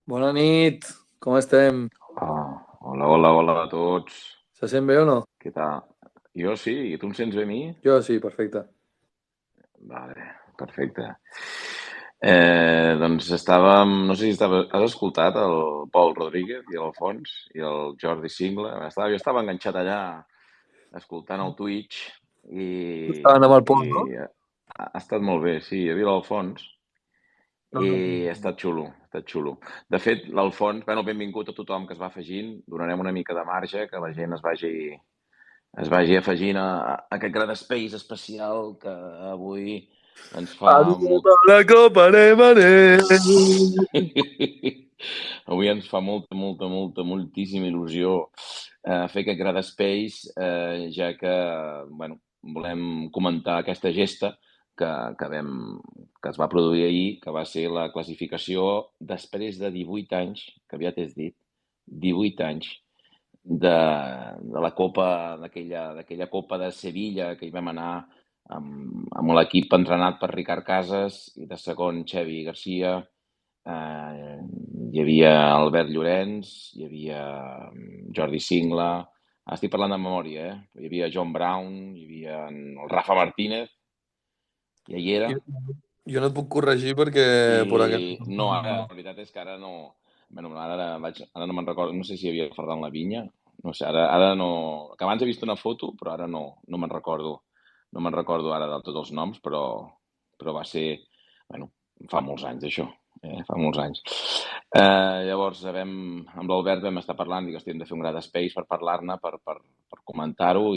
Bona nit, com estem? Hola, hola, hola a tots. Se sent bé o no? Què tal? Jo sí, i tu em sents bé a mi? Jo sí, perfecte. Vale, perfecte. Doncs no sé si has escoltat el Pol Rodríguez i l'Alfons i el Jordi Singla. Jo estava enganxat allà escoltant el Twitch i, Estaven amb el i Pol, no? ha estat molt bé, sí, hi havia l'Alfons No, i no. ha estat xulo, ha estat xulo. De fet, l'Alfons, bueno, benvingut a tothom que es va afegint, donarem una mica de marge, que la gent es vagi afegint a aquest gran space especial que avui ens fa molt... Arriba la copa de Manel. Avui ens fa moltíssima il·lusió fer aquest gran space, ja que, bueno, volem comentar aquesta gesta que, que, vam, que es va produir ahir, que va ser la classificació després de 18 anys, que aviat és dit, 18 anys, de la Copa, d'aquella Copa de Sevilla que hi vam anar amb l'equip entrenat per Ricard Casas i de segon Xevi Garcia. Hi havia Albert Llorenç, hi havia Jordi Singla, estic parlant de memòria, hi havia John Brown, hi havia el Rafa Martínez, ja hi era, Jo, jo no et puc corregir perquè per aquest... i no, ara, la veritat és que ara no... Bueno, ara no me'n recordo, no sé si hi havia el Ferran Lavinya, no sé, ara no... Que abans he vist una foto, però ara no me'n recordo. No me'n recordo ara de tots els noms, però va ser... Bueno, fa molts anys, això. Fa molts anys. Llavors, amb l'Albert vam estar parlant, dic, hòstia, hem de fer un gran space per parlar-ne, per comentar-ho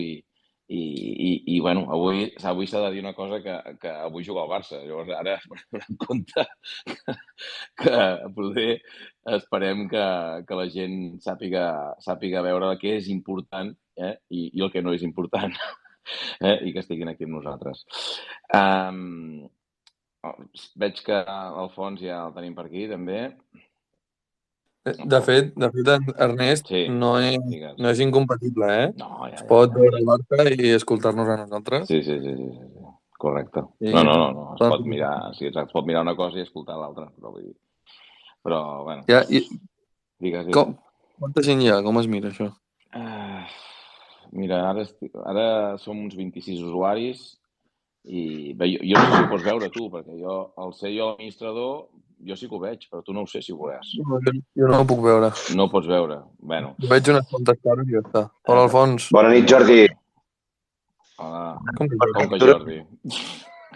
bueno, avui s'ha de dir una cosa que avui juga al Barça. Llavors ara en compte que poder esperem que la gent sàpiga veure què és important i el que no és important i que estiguin aquí amb nosaltres. Um, Veig que l'Alfons ja el tenim per aquí també. De fet, Ernest Sí, digues. no és incompatible, eh? No, Es ja. pot veure el Barça i escoltar-nos a nosaltres. Sí. Correcte. I... No. Es pot mirar, sí, es pot mirar una cosa i escoltar l'altra, però vull dir... Però, bueno, Ja, i digues. quanta gent hi ha? Com es mira això? Uh, Mira, ara som uns 26 usuaris i bé, jo no sé si ho pots veure tu, perquè al ser jo l'administrador, jo sí que ho veig, però tu no ho sé si ho veuràs. Jo no ho puc veure. No ho pots veure. Bueno, Jo veig unes quantes cares i ja està. Hola, eh, Alfons. Bona nit, molt Jordi. bé. Hola. Com que Com Jordi? que Jordi?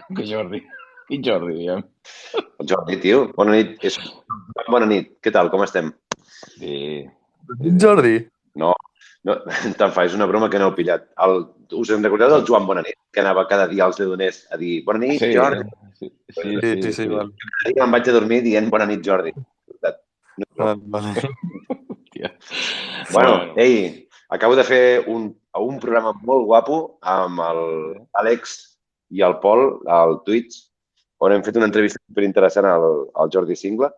Com que Jordi? Quin Jordi, diguem? Jordi, tio. Bona nit. Bona nit. Què tal? Com estem? Bé. Jordi? No, te'n fas una broma que no heu pillat. Us en recordeu del Joan Bonanit, que anava cada dia als Lledoners a dir bona nit, Sí, Jordi? Sí, vale. Cada dia me'n vaig a dormir dient bona nit, Jordi. No, no. Vale. Hòstia. Bueno, ei, acabo de fer un programa molt guapo amb l'Àlex i el Pol al Twitch, on hem fet una entrevista superinteressant al Jordi Singla.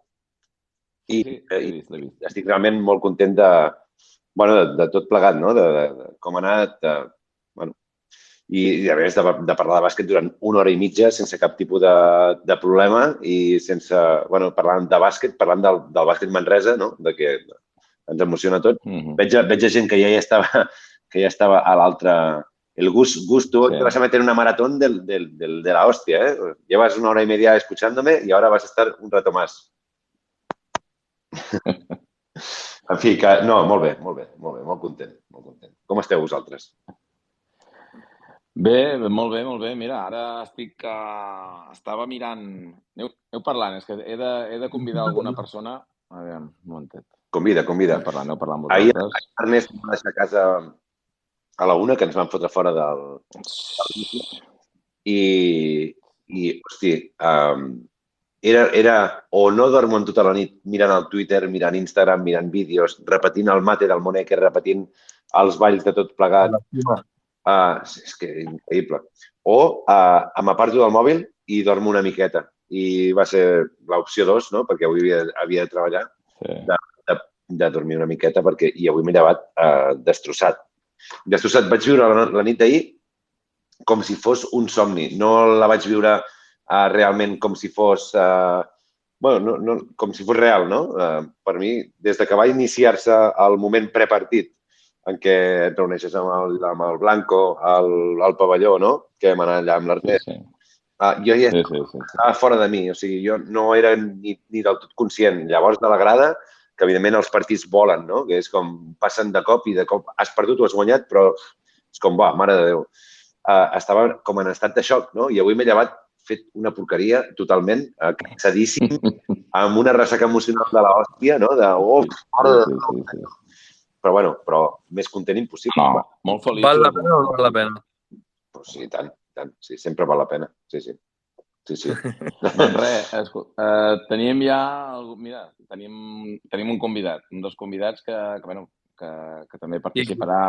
I L'he vist. estic realment molt content de tot plegat, no? De com ha anat, bueno, i a més de parlar de bàsquet durant 1 hora i mitja sense cap tipus de problema i sense, bueno, parlant de bàsquet, parlant del bàsquet Manresa, no? De que ens emociona tot. Veig a gent que ja estava a l'altre... El gusto que vas a meter una maratón de la hostia, ¿eh? Llevas 1 hora y media escuchándome y ahora vas a estar un rato más. En fi, no, molt bé, molt content. Com esteu vosaltres? Bé, molt bé. Mira, ara estava mirant... Aneu parlant, és que he de convidar alguna persona. A veure, un momentet. Convida. Aneu parlant amb Ahir vosaltres. Ernest va deixar a casa a la 1, que ens van fotre fora del... I hosti, era o no dormo en tota la nit mirant el Twitter, mirant Instagram, mirant vídeos, repetint el mate del Moneque, repetint els balls de tot plegat. És que increïble. O m'aparto del mòbil i dormo una miqueta. I va ser l'opció 2, no? Perquè avui havia de treballar, de dormir una miqueta, i avui m'he llevat destrossat. Vaig viure la nit d'ahir com si fos un somni. No la vaig viure realment com si fos bueno, com si fos real, no? Per mi, des de que va iniciar-se el moment prepartit en què et reuneixes amb el Blanco al pavelló, no? Que vam anar allà amb l'Ernest. Jo ja estava fora de mi, o sigui, jo no era ni del tot conscient. Llavors, de la grada, que evidentment els partits volen, no? Que és com passen de cop i de cop has perdut o has guanyat, però és com, va, mare de Déu. Estava com en estat de xoc, no? I avui m'he llevat fet una porqueria totalment cansadíssim, amb una ressaca emocional de l'hòstia, no? Però bueno, més content impossible. No, molt feliç. Val la pena o no val la pena? Pues sí, tant. Sí, sempre val la pena. Sí. Doncs res, teníem ja... Mira, tenim un convidat, un dels convidats que també participarà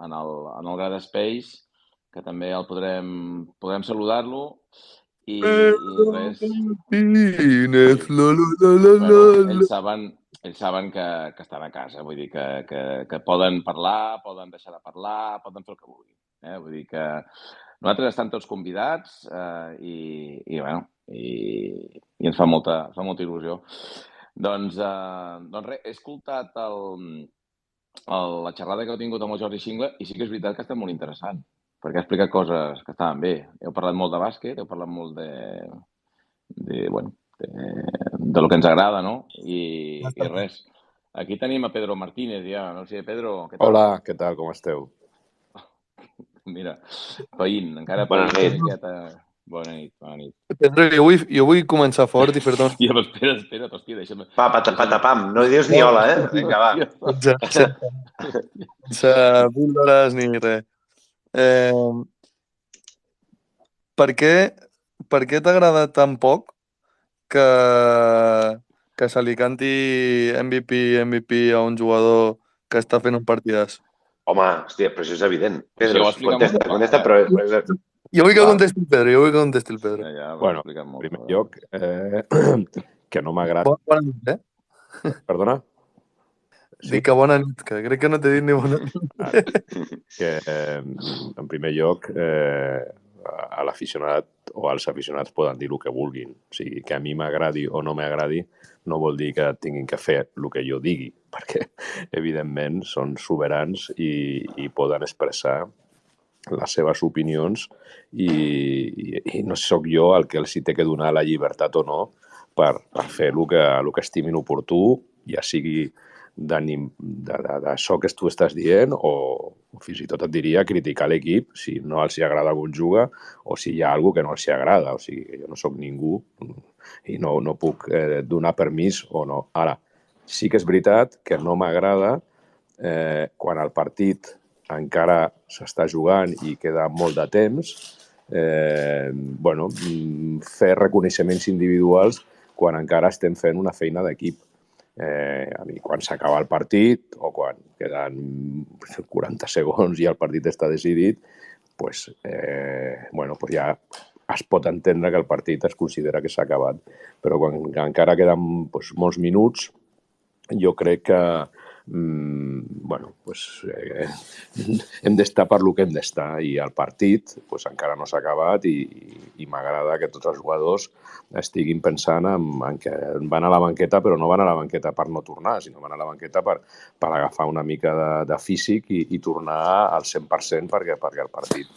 en el Grad Space, que també el podrem saludar-lo i res... Ells saben que estan a casa, vull dir que poden parlar, poden deixar de parlar, poden fer el que vulguin. Vull dir que nosaltres estem tots convidats i ens fa molta il·lusió. Doncs res, he escoltat la xerrada que heu tingut amb el Jordi Xingla i sí que és veritat que està molt interessant, perquè ha explicat coses que estaven bé. Heu parlat molt de bàsquet, heu parlat molt de lo que ens agrada, no? I res. Aquí tenim a Pedro Martínez, ja. No sé, Pedro, què tal? Hola, què tal, com esteu? Mira, païnt, encara Bona païnt. nit. Bona nit. Pedro, jo vull començar fort i fer-te... Hòstia, espera, hòstia, deixa'm... Patapam, no dius ni hola, Vinga, va. Sense píldores ni res. Per què t'agrada tan poc que se li canti MVP a un jugador que està fent un partidàs? Home, hòstia, però això és evident. Pedro, contesta, però... Jo vull que contesti el Pedro, Bueno, en primer lloc, que no m'agrada... Bona nit, Perdona? Dic que bona nit, que crec que no t'he dit ni bona nit. Que, en primer lloc, a l'aficionat o als aficionats poden dir el que vulguin. O sigui, que a mi m'agradi o no m'agradi no vol dir que tinguin que fer el que jo digui, perquè, evidentment, són soberans i poden expressar les seves opinions i no sóc jo el que els té que donar la llibertat o no per fer el que estimin oportú, ja sigui d'això que tu estàs dient o fins i tot et diria criticar l'equip si no els agrada com juga o si hi ha alguna que no els agrada. O sigui, jo no sóc ningú i no puc donar permís o no. Ara, sí que és veritat que no m'agrada quan el partit encara s'està jugant i queda molt de temps, fer reconeixements individuals quan encara estem fent una feina d'equip. A mi, quan s'acaba el partit o quan queden 40 segons i el partit està decidit, ja es pot entendre que el partit es considera que s'ha acabat. Però quan encara queden molts minuts, jo crec que hem d'estar per lo que hem d'estar i el partit encara no s'ha acabat i m'agrada que tots els jugadors estiguin pensant en que van a la banqueta, però no van a la banqueta per no tornar, sinó van a la banqueta per agafar una mica de físic i tornar al 100% perquè el partit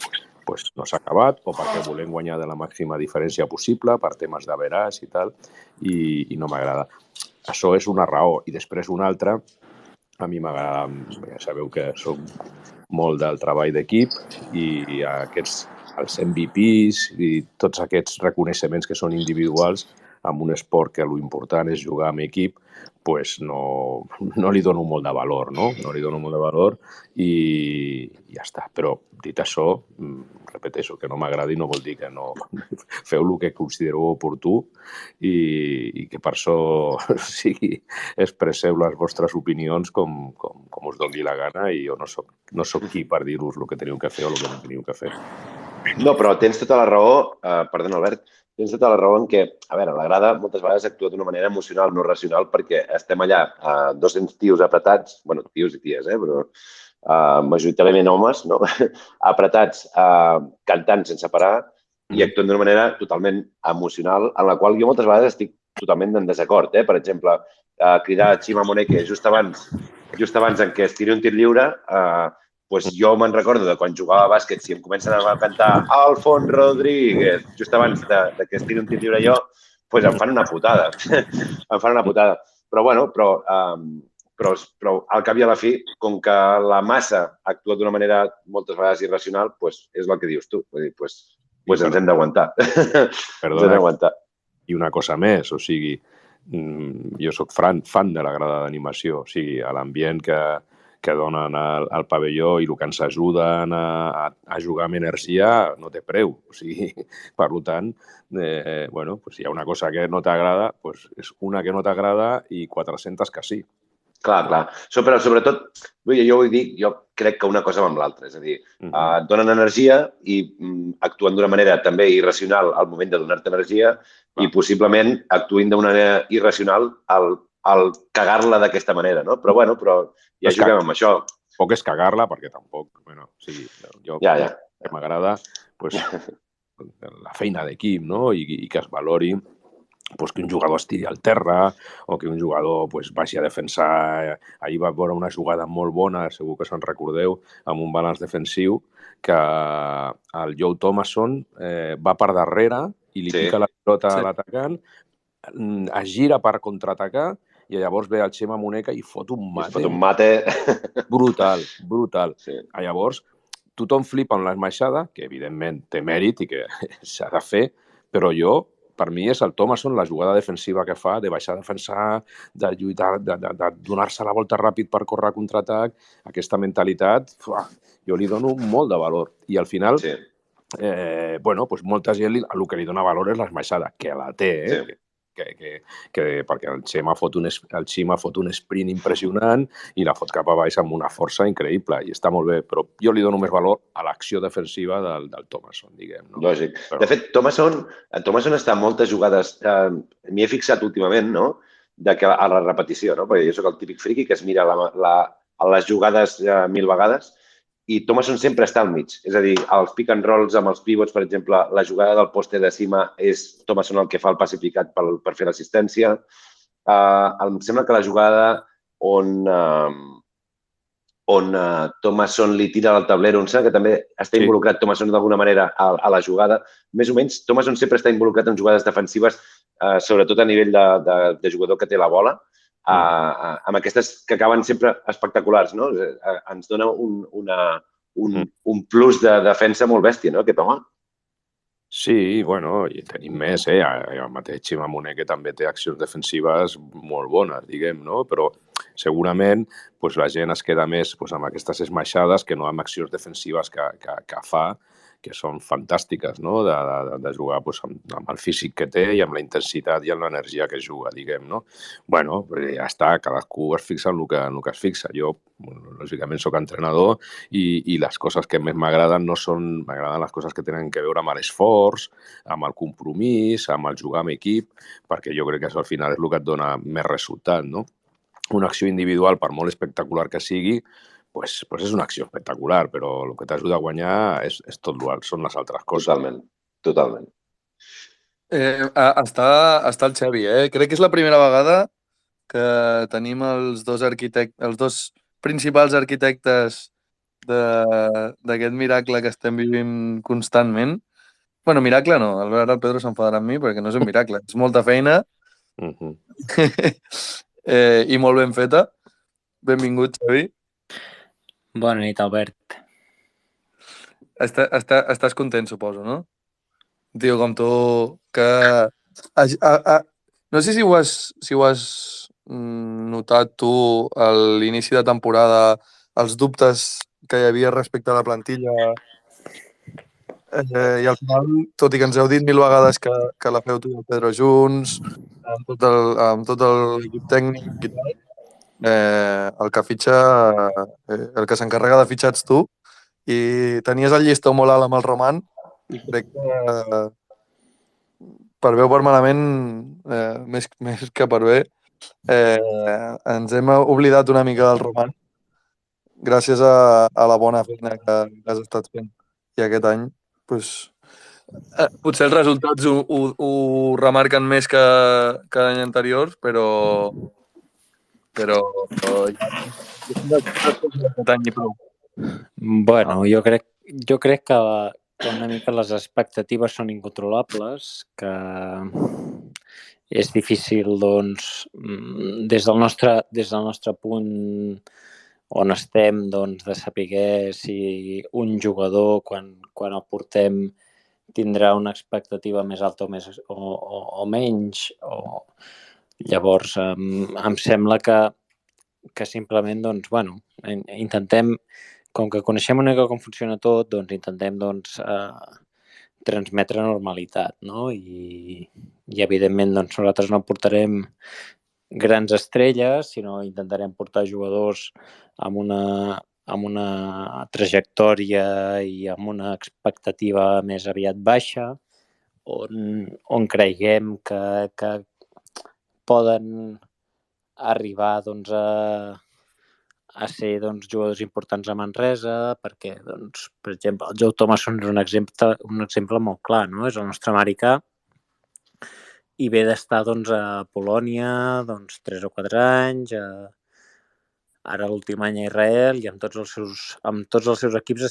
no s'ha acabat o perquè volem guanyar de la màxima diferència possible per temes de veràs i tal, i no m'agrada. Això és una raó. I després una altra, a mi m'agrada, ja sabeu que soc molt del treball d'equip i els MVPs i tots aquests reconeixements que són individuals en un esport que l'important és jugar amb equip, no li dono molt de valor, no? No li dono molt de valor i ja està. Però, dit això, repeteixo, que no m'agradi no vol dir que no feu el que considereu oportú i que per això expresseu les vostres opinions com us doni la gana i jo no soc qui per dir-vos el que teniu que fer o el que no teniu que fer. No, però tens tota la raó, perdona Albert, tens tota la raó en què, a veure, la grada moltes vegades actua d'una manera emocional, no racional, perquè estem allà 200 tios apretats, bueno, tios i ties, però majoritàriament homes, no? Apretats, cantant sense parar i actuen d'una manera totalment emocional, en la qual jo moltes vegades estic totalment en desacord. Per exemple, cridar Chima Moneke just abans en què es tiri un tir lliure, doncs jo me'n recordo de quan jugava a bàsquet, si em comencen a cantar Alfon Rodríguez just abans de que es tiri un tir lliure jo, doncs em fan una putada. Em fan una putada. Però, bueno, però al cap i a la fi, com que la massa actua d'una manera moltes vegades irracional, doncs és el que dius tu. Vull dir, doncs ens hem d'aguantar. Ens hem d'aguantar. I una cosa més, o sigui, jo sóc fan de la grada d'animació, o sigui, a l'ambient que donen al pavelló i el que ens ajuden a jugar amb energia no té preu. O sigui, per tant, bueno, si hi ha una cosa que no t'agrada, doncs és una que no t'agrada i 400 que sí. Clar. Però sobretot, jo ho dic, jo crec que una cosa va amb l'altra. És a dir, et donen energia i actuen d'una manera també irracional al moment de donar-te energia i possiblement actuïn d'una manera irracional al cagar-la d'aquesta manera, no? Però, bueno, ja juguem amb això. Poc és cagar-la, perquè tampoc, bueno, o sigui, jo que m'agrada la feina d'equip, no? I que es valori que un jugador es tiri al terra o que un jugador vagi a defensar. Ahir va veure una jugada molt bona, segur que se'n recordeu, amb un balanç defensiu, que el Joe Thomason va per darrere i li pica la pilota a l'atacant, es gira per contraatacar i llavors ve el Chima Moneke i fot un mate. Brutal. Llavors, tothom flipa amb l'esmaixada, que evidentment té mèrit i que s'ha de fer, però per mi és el Thomason, la jugada defensiva que fa, de baixar a defensar, de lluitar, de donar-se la volta ràpid per córrer a contraatac, aquesta mentalitat, jo li dono molt de valor. I al final, molta gent el que li dona valor és l'esmaixada, que la té, perquè el Xima fot un sprint impressionant i la fot cap a baix amb una força increïble i està molt bé, però jo li dono més valor a l'acció defensiva del Thomason, diguem. Lògic. De fet, Thomason està en moltes jugades, m'hi he fixat últimament, no?, a la repetició, no?, perquè jo soc el típic friqui que es mira les jugades 1000 vegades i Thomason sempre està al mig. És a dir, els pick and rolls amb els pivots, per exemple, la jugada del poste de Cima és Thomason el que fa el passe picat per fer l'assistència. Em sembla que la jugada on Thomason li tira al tablero, em sembla que també està involucrat Thomason d'alguna manera a la jugada. Més o menys, Thomason sempre està involucrat en jugades defensives, sobretot a nivell de jugador que té la bola, amb aquestes que acaben sempre espectaculars, no? Ens dona un plus de defensa molt bèstia, no?, aquest home. Sí, bueno, i tenim més, el mateix Chima Moneke també té accions defensives molt bones, diguem, no? Però segurament la gent es queda més amb aquestes esmaixades que no amb accions defensives que fa, que són fantàstiques, no?, de jugar amb el físic que té i amb la intensitat i amb l'energia que juga, diguem, no? Bueno, ja està, cadascú es fixa en el que es fixa. Jo, lògicament, soc entrenador i les coses que més m'agraden m'agraden les coses que tenen a veure amb l'esforç, amb el compromís, amb el jugar amb equip, perquè jo crec que això al final és el que et dona més resultat, no? Una acció individual, per molt espectacular que sigui, doncs és una acció espectacular, però el que t'ajuda a guanyar és tot l'alt, són les altres coses. Totalment. Està el Xavi, Crec que és la primera vegada que tenim els dos principals arquitectes d'aquest miracle que estem vivint constantment. Bueno, miracle no, ara el Pedro s'enfadarà amb mi perquè no és un miracle, és molta feina i molt ben feta. Benvingut, Xavi. Bona nit, Albert. Estàs content, suposo, no? Un tio com tu, que... No sé si ho has notat tu a l'inici de temporada, els dubtes que hi havia respecte a la plantilla i al final, tot i que ens heu dit 1000 vegades que la feu tu i el Pedro junts, amb tot l'equip tècnic i tal, el que s'encarrega de fitxar ets tu i tenies el llistó molt alt amb el Roman i crec que per bé o per malament, més que per bé, ens hem oblidat una mica del Roman gràcies a la bona feina que has estat fent. I aquest any Potser els resultats ho remarquen més que l'any anterior, però ja aquest any i prou. Bueno, jo crec que una mica les expectatives són incontrolables, que és difícil, doncs, des del nostre punt on estem, doncs, de saber si un jugador, quan el portem, tindrà una expectativa més alta o menys. Llavors, em sembla que simplement, doncs, bueno, intentem, com que coneixem una mica com funciona tot, doncs intentem transmetre normalitat, no? I evidentment, doncs, nosaltres no portarem grans estrelles, sinó intentarem portar jugadors amb una trajectòria i amb una expectativa més aviat baixa, on creiem que poden arribar, doncs, a ser, doncs, jugadors importants a Manresa, perquè, doncs, per exemple, el Joe Thomason és un exemple molt clar, no? És el nostre americà i ve d'estar, doncs, a Polònia, doncs, 3 o 4 anys, ara l'últim any a Israel, i amb tots els seus equips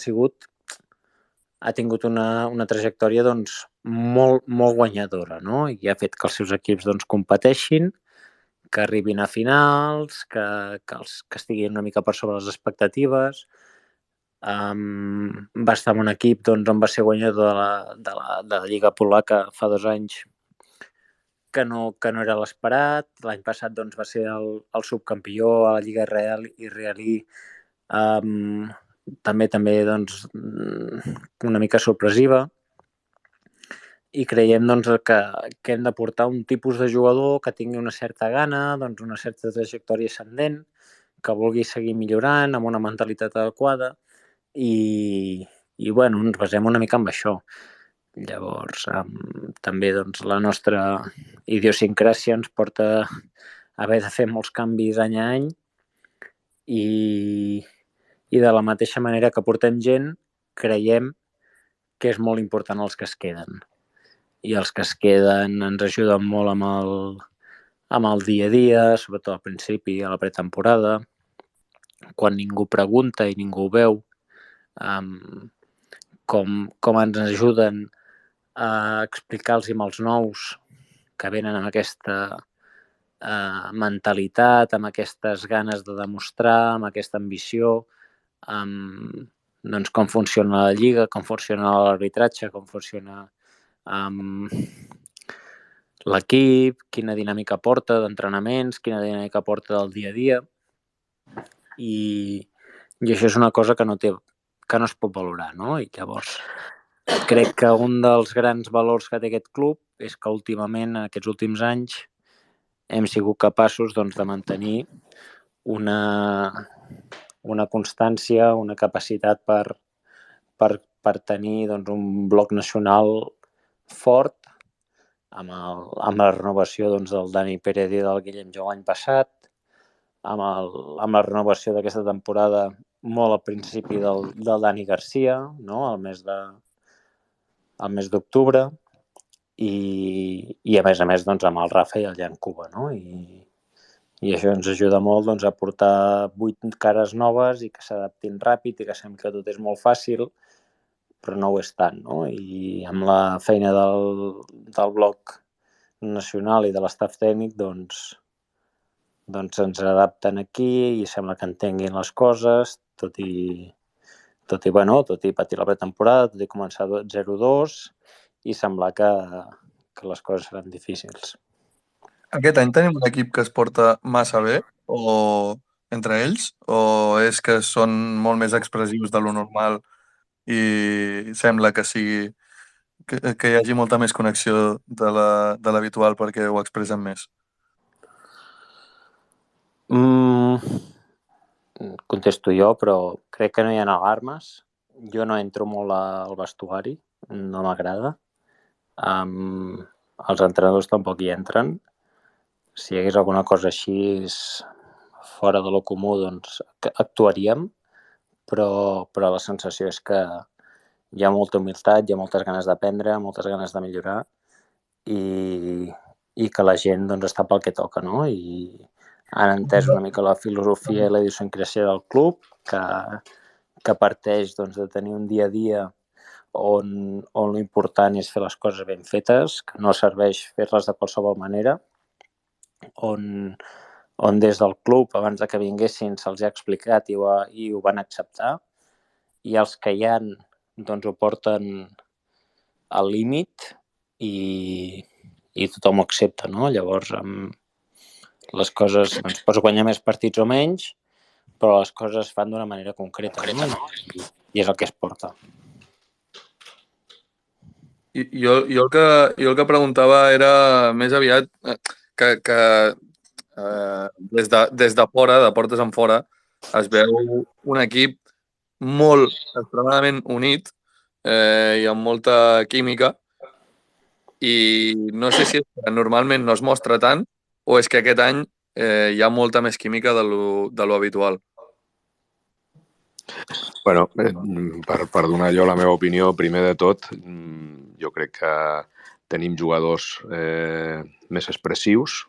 ha tingut una trajectòria, doncs, molt, molt guanyadora, no? I ha fet que els seus equips, doncs, competeixin, que arribin a finals, que estiguin una mica per sobre les expectatives. Va estar en un equip, doncs, on va ser guanyador de la Lliga Polaca fa 2 anys, que no era l'esperat. L'any passat, doncs, va ser el subcampió a la Lliga israelí, també, doncs, una mica sorpresiva. I creiem, doncs, que hem de portar un tipus de jugador que tingui una certa gana, doncs, una certa trajectòria ascendent, que vulgui seguir millorant, amb una mentalitat adequada, i bueno, ens basem una mica en això. Llavors, també, doncs, la nostra idiosincràsia ens porta a haver de fer molts canvis any a any, i de la mateixa manera que portem gent, creiem que és molt important els que es queden. I els que es queden ens ajuden molt amb el dia a dia, sobretot al principi, a la pretemporada, quan ningú pregunta i ningú ho veu, com ens ajuden a explicar-los als nous que venen amb aquesta mentalitat, amb aquestes ganes de demostrar, amb aquesta ambició, doncs com funciona la lliga, com funciona l'arbitratge, com funciona l'equip, quina dinàmica porta d'entrenaments, quina dinàmica porta del dia a dia, i això és una cosa que no es pot valorar, no? I llavors crec que un dels grans valors que té aquest club és que últimament, aquests últims anys, hem sigut capaços, doncs, de mantenir una constància, una capacitat per tenir, doncs, un bloc nacional fort, amb la renovació, doncs, del Dani Pérez i del Guillem Jou l'any passat, amb la renovació d'aquesta temporada molt al principi del Dani Garcia, no? al mes d'octubre, i a més, doncs, amb el Rafa i el Jan Cuba, no? I això ens ajuda molt, doncs, a portar 8 cares noves i que s'adaptin ràpid i que sembli que tot és molt fàcil, però no ho és tant, no? I amb la feina del bloc nacional i de l'estaf tècnic, doncs ens adapten aquí i sembla que entenguin les coses, tot i patir la pretemporada, tot i començar 0-2 i semblar que les coses seran difícils. Aquest any tenim un equip que es porta massa bé, o entre ells, o és que són molt més expressius de lo normal i sembla que sigui que hi hagi molta més connexió de l'habitual perquè ho expressen més? Contesto jo, però crec que no hi ha alarmes. Jo no entro molt al vestuari, no m'agrada. Els entrenadors tampoc hi entren. Si hi hagués alguna cosa així fora de lo comú, doncs actuaríem, però la sensació és que hi ha molta humilitat, hi ha moltes ganes d'aprendre, moltes ganes de millorar i que la gent doncs, està pel que toca, no? I han entès una mica la filosofia i la idiosincràsia del club, que parteix doncs, de tenir un dia a dia on l'important és fer les coses ben fetes, que no serveix fer-les de qualsevol manera, on des del club, abans de que vinguessin, se'ls ha explicat i ho van acceptar, i els que hi ha doncs, ho porten al límit i tothom ho accepta, no? Llavors, les coses, doncs, pots guanyar més partits o menys, però les coses es fan d'una manera concreta, no? I és el que es porta. Jo el que preguntava era més aviat que des de fora, de portes en fora, es veu un equip molt extremadament unit i amb molta química, i no sé si és que normalment no es mostra tant o és que aquest any hi ha molta més química de lo habitual. Bueno, per donar jo la meva opinió, primer de tot, jo crec que tenim jugadors més expressius.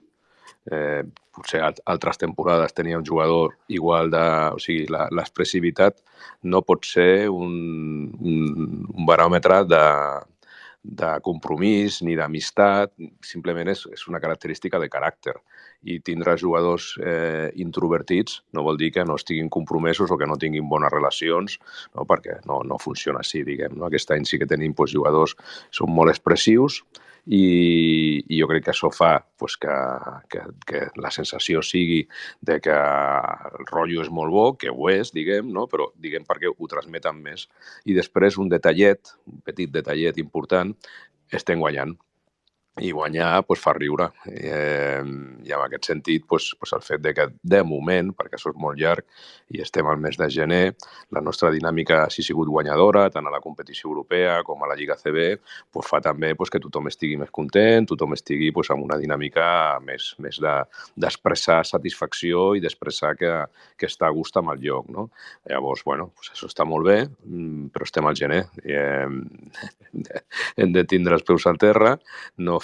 Potser altres temporades tenia un jugador igual de... O sigui, l'expressivitat no pot ser un baròmetre de compromís ni d'amistat, simplement és una característica de caràcter. I tindrà jugadors introvertits no vol dir que no estiguin compromesos o que no tinguin bones relacions, no? Perquè no funciona així, diguem. No? Aquest any sí que tenim jugadors que són molt expressius i jo crec que això fa que la sensació sigui de que el rotllo és molt bo, que ho és, diguem, no? Però diguem perquè ho transmeten més. I després un detallet, un petit detallet important, estem guanyant. I guanyar fa riure. I en aquest sentit, el fet de que de moment, perquè això és molt llarg i estem al mes de gener, la nostra dinàmica ha sigut guanyadora, tant a la competició europea com a la Lliga CB, fa també que tothom estigui més content, tothom estigui amb una dinàmica més d'expressar satisfacció i d'expressar que està a gust amb el lloc. No? Llavors, això està molt bé, però estem al gener. Hem de tindre els peus al terra, no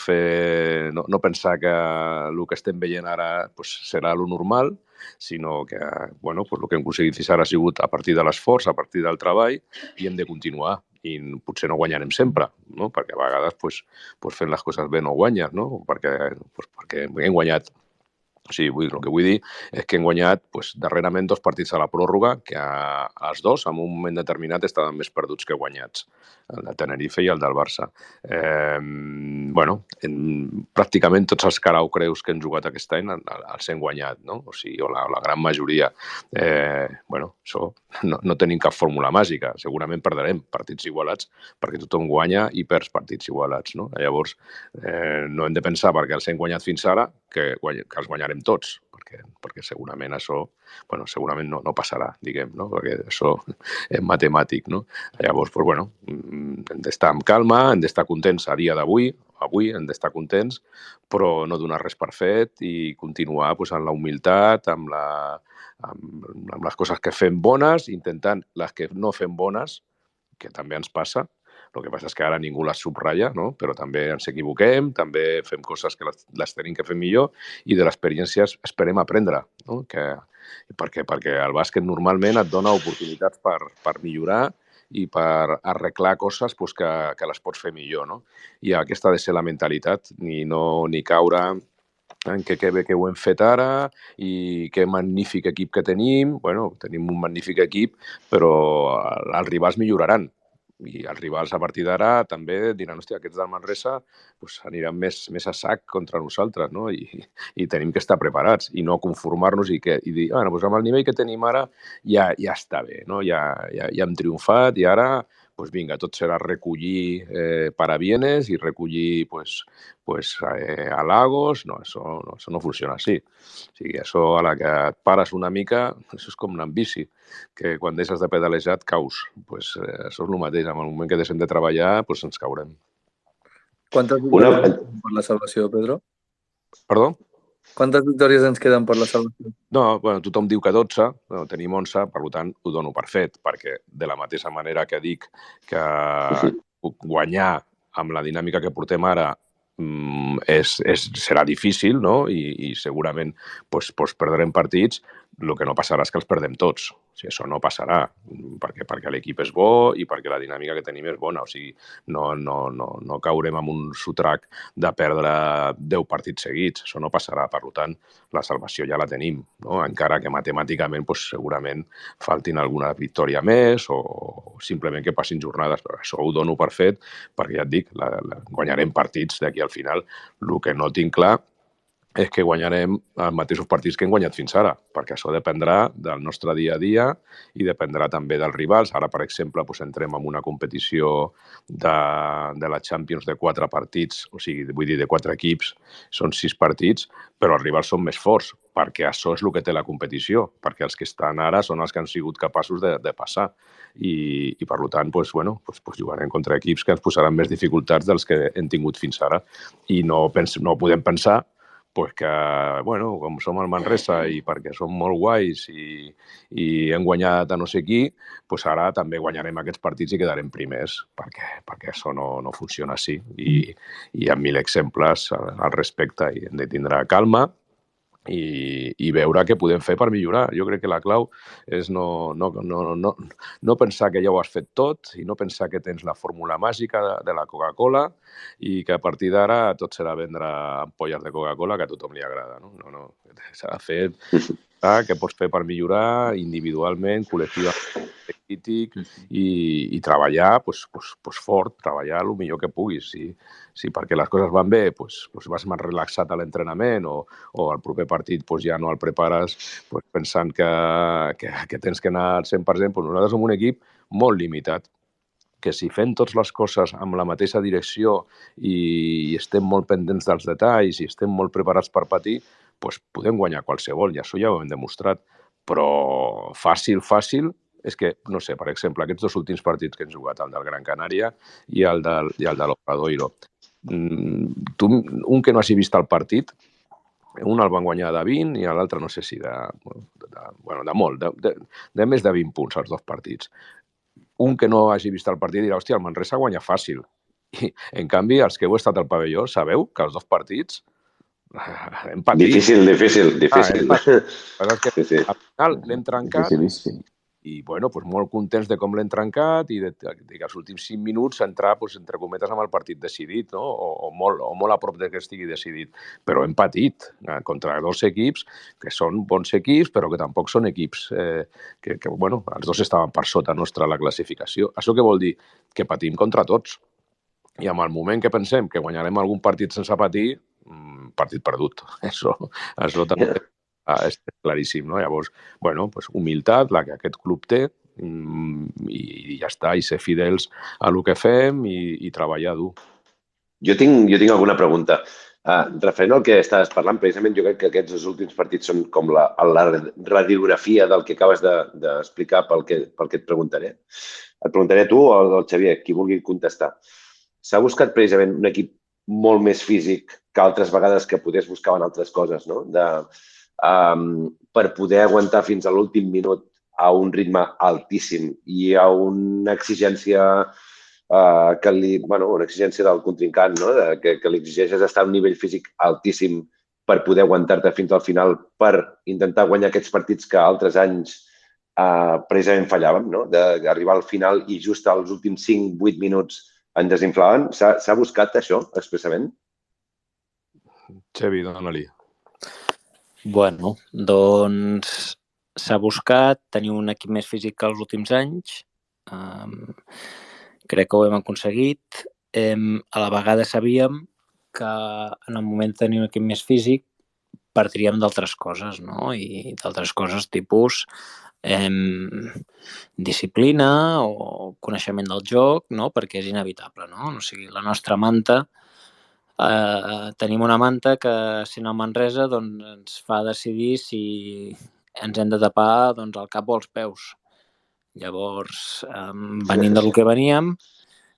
pensar que el que estem veient ara serà lo normal, sinó que el que hem aconseguit fins ara ha sigut a partir de l'esforç, a partir del treball, i hem de continuar. I potser no guanyarem sempre, no? Perquè a vegades fent les coses bé no guanyes, no? Perquè hem guanyat. O sigui, el que vull dir és que hem guanyat darrerament 2 partits a la pròrroga, que els 2, en un moment determinat, estaven més perduts que guanyats, el de Tenerife i el del Barça. Pràcticament tots els caraucreus que hem jugat aquest any els hem guanyat, no? O sigui, la gran majoria. Això no tenim cap fórmula màgica. Segurament perdrem partits igualats perquè tothom guanya i perds partits igualats, no? Llavors, no hem de pensar perquè els hem guanyat fins ara que els guanyarem tots, perquè segurament això segurament no passarà, diguem, no? Perquè això és matemàtic, no? Llavors, hem d'estar amb calma, hem d'estar contents a dia d'avui, hem d'estar contents, però no donar res per fet i continuar en la humilitat, amb les coses que fem bones, intentant les que no fem bones, que també ens passa. El que passa és que ara ningú les subratlla, no? Però també ens equivoquem, també fem coses que les tenim que fer millor i de l'experiència esperem aprendre, no? Perquè el bàsquet normalment et dona oportunitats per millorar i per arreglar coses que les pots fer millor, no? I aquesta ha de ser la mentalitat, ni caure en que bé que ho hem fet ara i que magnífic equip que tenim. Tenim un magnífic equip, però els rivals milloraran. I els rivals a partir d'ara també diran, hòstia, aquests del Manresa aniran més a sac contra nosaltres, no? I tenim que estar preparats i no conformar-nos i dir, amb el nivell que tenim ara ja està bé, no? Ja hem triomfat i ara, vinga, tot serà recollir parabienes i recollir halagos. No, això no funciona així. O sigui, això a la que et pares una mica, això és com anar amb bici, que quan deixes de pedalejar et caus. Això és el mateix, en el moment que deixem de treballar ens caurem. Quantes victòries per la salvació, Pedro? Perdó? Quantes victòries ens queden per la salvació? No, bueno, tothom diu que 12, no, tenim 11, per tant, ho dono per fet, perquè de la mateixa manera que dic que guanyar amb la dinàmica que portem ara serà difícil, no? I segurament perdrem partits, el que no passarà és que els perdem tots. O sigui, això no passarà, perquè l'equip és bo i perquè la dinàmica que tenim és bona. O sigui, no caurem en un sotrac de perdre 10 partits seguits. Això no passarà. Per tant, la salvació ja la tenim, no? Encara que matemàticament segurament faltin alguna victòria més o simplement que passin jornades. Però això ho dono per fet perquè ja et dic, guanyarem partits d'aquí al final. El que no tinc clar és que guanyarem els mateixos partits que hem guanyat fins ara, perquè això dependrà del nostre dia a dia i dependrà també dels rivals. Ara, per exemple, entrem en una competició de la Champions de 4 partits, o sigui, vull dir, de 4 equips, són 6 partits, però els rivals són més forts, perquè això és el que té la competició, perquè els que estan ara són els que han sigut capaços de passar. I per tant, jugarem contra equips que ens posaran més dificultats dels que hem tingut fins ara. I no podem pensar que, com som el Manresa i perquè som molt guais i hem guanyat a no sé qui, ara també guanyarem aquests partits i quedarem primers, perquè això no funciona així. I hi ha 1000 exemples al respecte i hem de tindre calma i veure què podem fer per millorar. Jo crec que la clau és no pensar que ja ho has fet tot i no pensar que tens la fórmula màgica de la Coca-Cola i que a partir d'ara tot serà vendre ampolles de Coca-Cola que a tothom li agrada. No. S'ha de fer què pots fer per millorar individualment, col·lectivament, crític i treballar fort, treballar el millor que puguis. Si perquè les coses van bé vas més relaxat a l'entrenament o al proper partit ja no el prepares pensant que tens que anar al 100%, nosaltres som un equip molt limitat, que si fem totes les coses amb la mateixa direcció i estem molt pendents dels detalls i estem molt preparats per patir, podem guanyar qualsevol, i això ja ho hem demostrat. Però fàcil, és que, no sé, per exemple, aquests 2 últims partits que hem jugat, el del Gran Canària i el de l'Obradoiro, un que no hagi vist el partit, un el van guanyar de 20 i l'altre no sé si de molt, de més de 20 punts els 2 partits. Un que no hagi vist el partit dirà, hòstia, el Manresa guanya fàcil. I, en canvi, els que heu estat al pavelló sabeu que els 2 partits hem patit. Difícil. Al final l'hem trencat i molt contents de com l'hem trencat i que els últims 5 minuts entrar, entre cometes, amb el partit decidit, no? o molt a prop de que estigui decidit. Però hem patit contra 2 equips que són bons equips, però que tampoc són equips que els 2 estaven per sota nostra a la classificació. Això què vol dir? Que patim contra tots. I en el moment que pensem que guanyarem algun partit sense patir, partit perdut. Això també és claríssim, no? Llavors, humilitat, la que aquest club té, i ja està, i ser fidels a el que fem i treballar dur. Jo tinc alguna pregunta. Referent al que estaves parlant, precisament jo crec que aquests 2 últims partits són com la radiografia del que acabes d'explicar pel que et preguntaré. Et preguntaré a tu o al Xavier, qui vulgui contestar. S'ha buscat precisament un equip molt més físic que altres vegades que potser es buscaven altres coses, no? Per poder aguantar fins a l'últim minut a un ritme altíssim i a una exigència una exigència del contrincant, no? Que li exigeixes estar a un nivell físic altíssim per poder aguantar-te fins al final, per intentar guanyar aquests partits que altres anys precisament fallàvem, no? D'arribar al final i just als últims 5-8 minuts ens desinflaven. S'ha buscat això expressament? Xavi, dona-li. Doncs s'ha buscat tenir un equip més físic que els últims anys. Crec que ho hem aconseguit. A la vegada sabíem que en el moment de tenir un equip més físic perdríem d'altres coses, no? I d'altres coses tipus disciplina o coneixement del joc, no? Perquè és inevitable, no? O sigui, la nostra manta, tenim una manta que, sent el Manresa, doncs ens fa decidir si ens hem de tapar el cap o els peus. Llavors, venint del que veníem,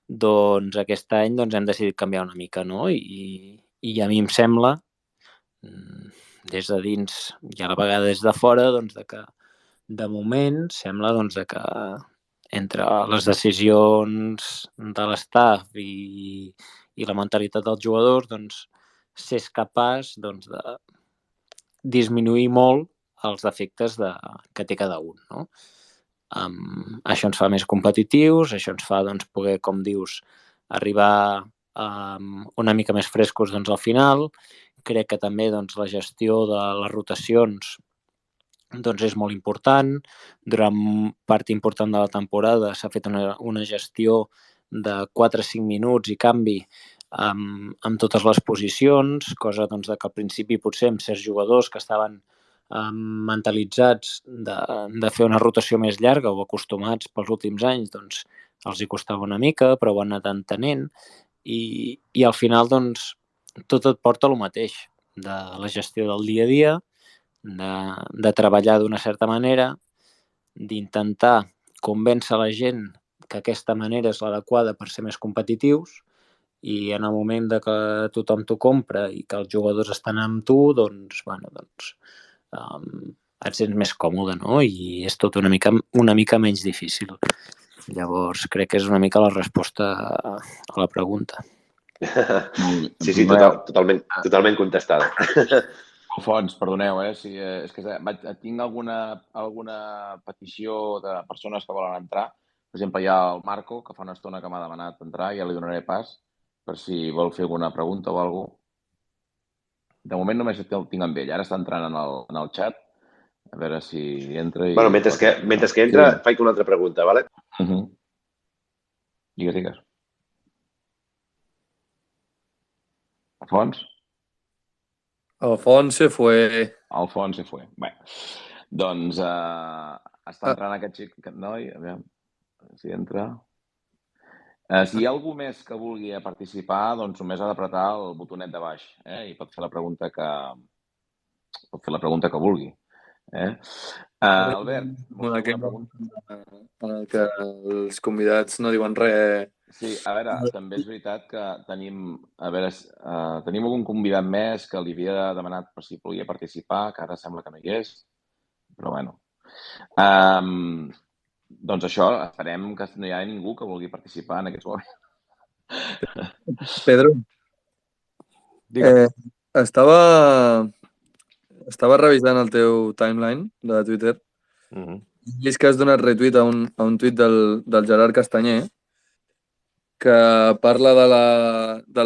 doncs aquest any hem decidit canviar una mica, no? I a mi em sembla, des de dins i a la vegada des de fora, doncs, que de moment sembla que entre les decisions de l'estaf i la mentalitat dels jugadors, doncs, s'és capaç de disminuir molt els defectes que té cada un, no? Això ens fa més competitius, això ens fa poder, com dius, arribar una mica més frescos al final. Crec que també la gestió de les rotacions és molt important. Durant part important de la temporada s'ha fet una gestió de 4-5 minuts i canvi amb totes les posicions, cosa que al principi potser amb certs jugadors que estaven mentalitzats de fer una rotació més llarga o acostumats pels últims anys, els hi costava una mica, però ho han anat entenent i al final tot et porta al mateix, de la gestió del dia a dia, de treballar d'una certa manera, d'intentar convèncer la gent que aquesta manera és l'adequada per ser més competitius i en el moment que tothom t'ho compra i que els jugadors estan amb tu, et sents més còmode, no? I és tot una mica menys difícil. Llavors, crec que és una mica la resposta a la pregunta. Sí, totalment contestada. Alfons, perdoneu, és que tinc alguna petició de persones que volen entrar. Per exemple, hi ha el Marco, que fa una estona que m'ha demanat entrar, ja li donaré pas, per si vol fer alguna pregunta o alguna cosa. De moment només el tinc amb ell. Ara està entrant en el xat. A veure si entra. Bueno, mentre que entra, faig una altra pregunta, ¿vale? Digues. Alfons? Alfons se fue. Bé, doncs està entrant aquest noi. A veure si entra. Si hi ha algú més que vulgui participar, doncs només ha d'apretar el botonet de baix i pot fer la pregunta que vulgui. Albert, Una pregunta en el que els convidats no diuen res. Sí, a veure, també és veritat que tenim algun convidat més que li havia demanat per si podia participar, que ara sembla que no hi és, però bueno. Doncs això, esperem que no hi hagi ningú que vulgui participar en aquests moments. Pedro, estava revisant el teu timeline de Twitter i he vist que has donat retweet a un tuit del Gerard Castanyer que parla de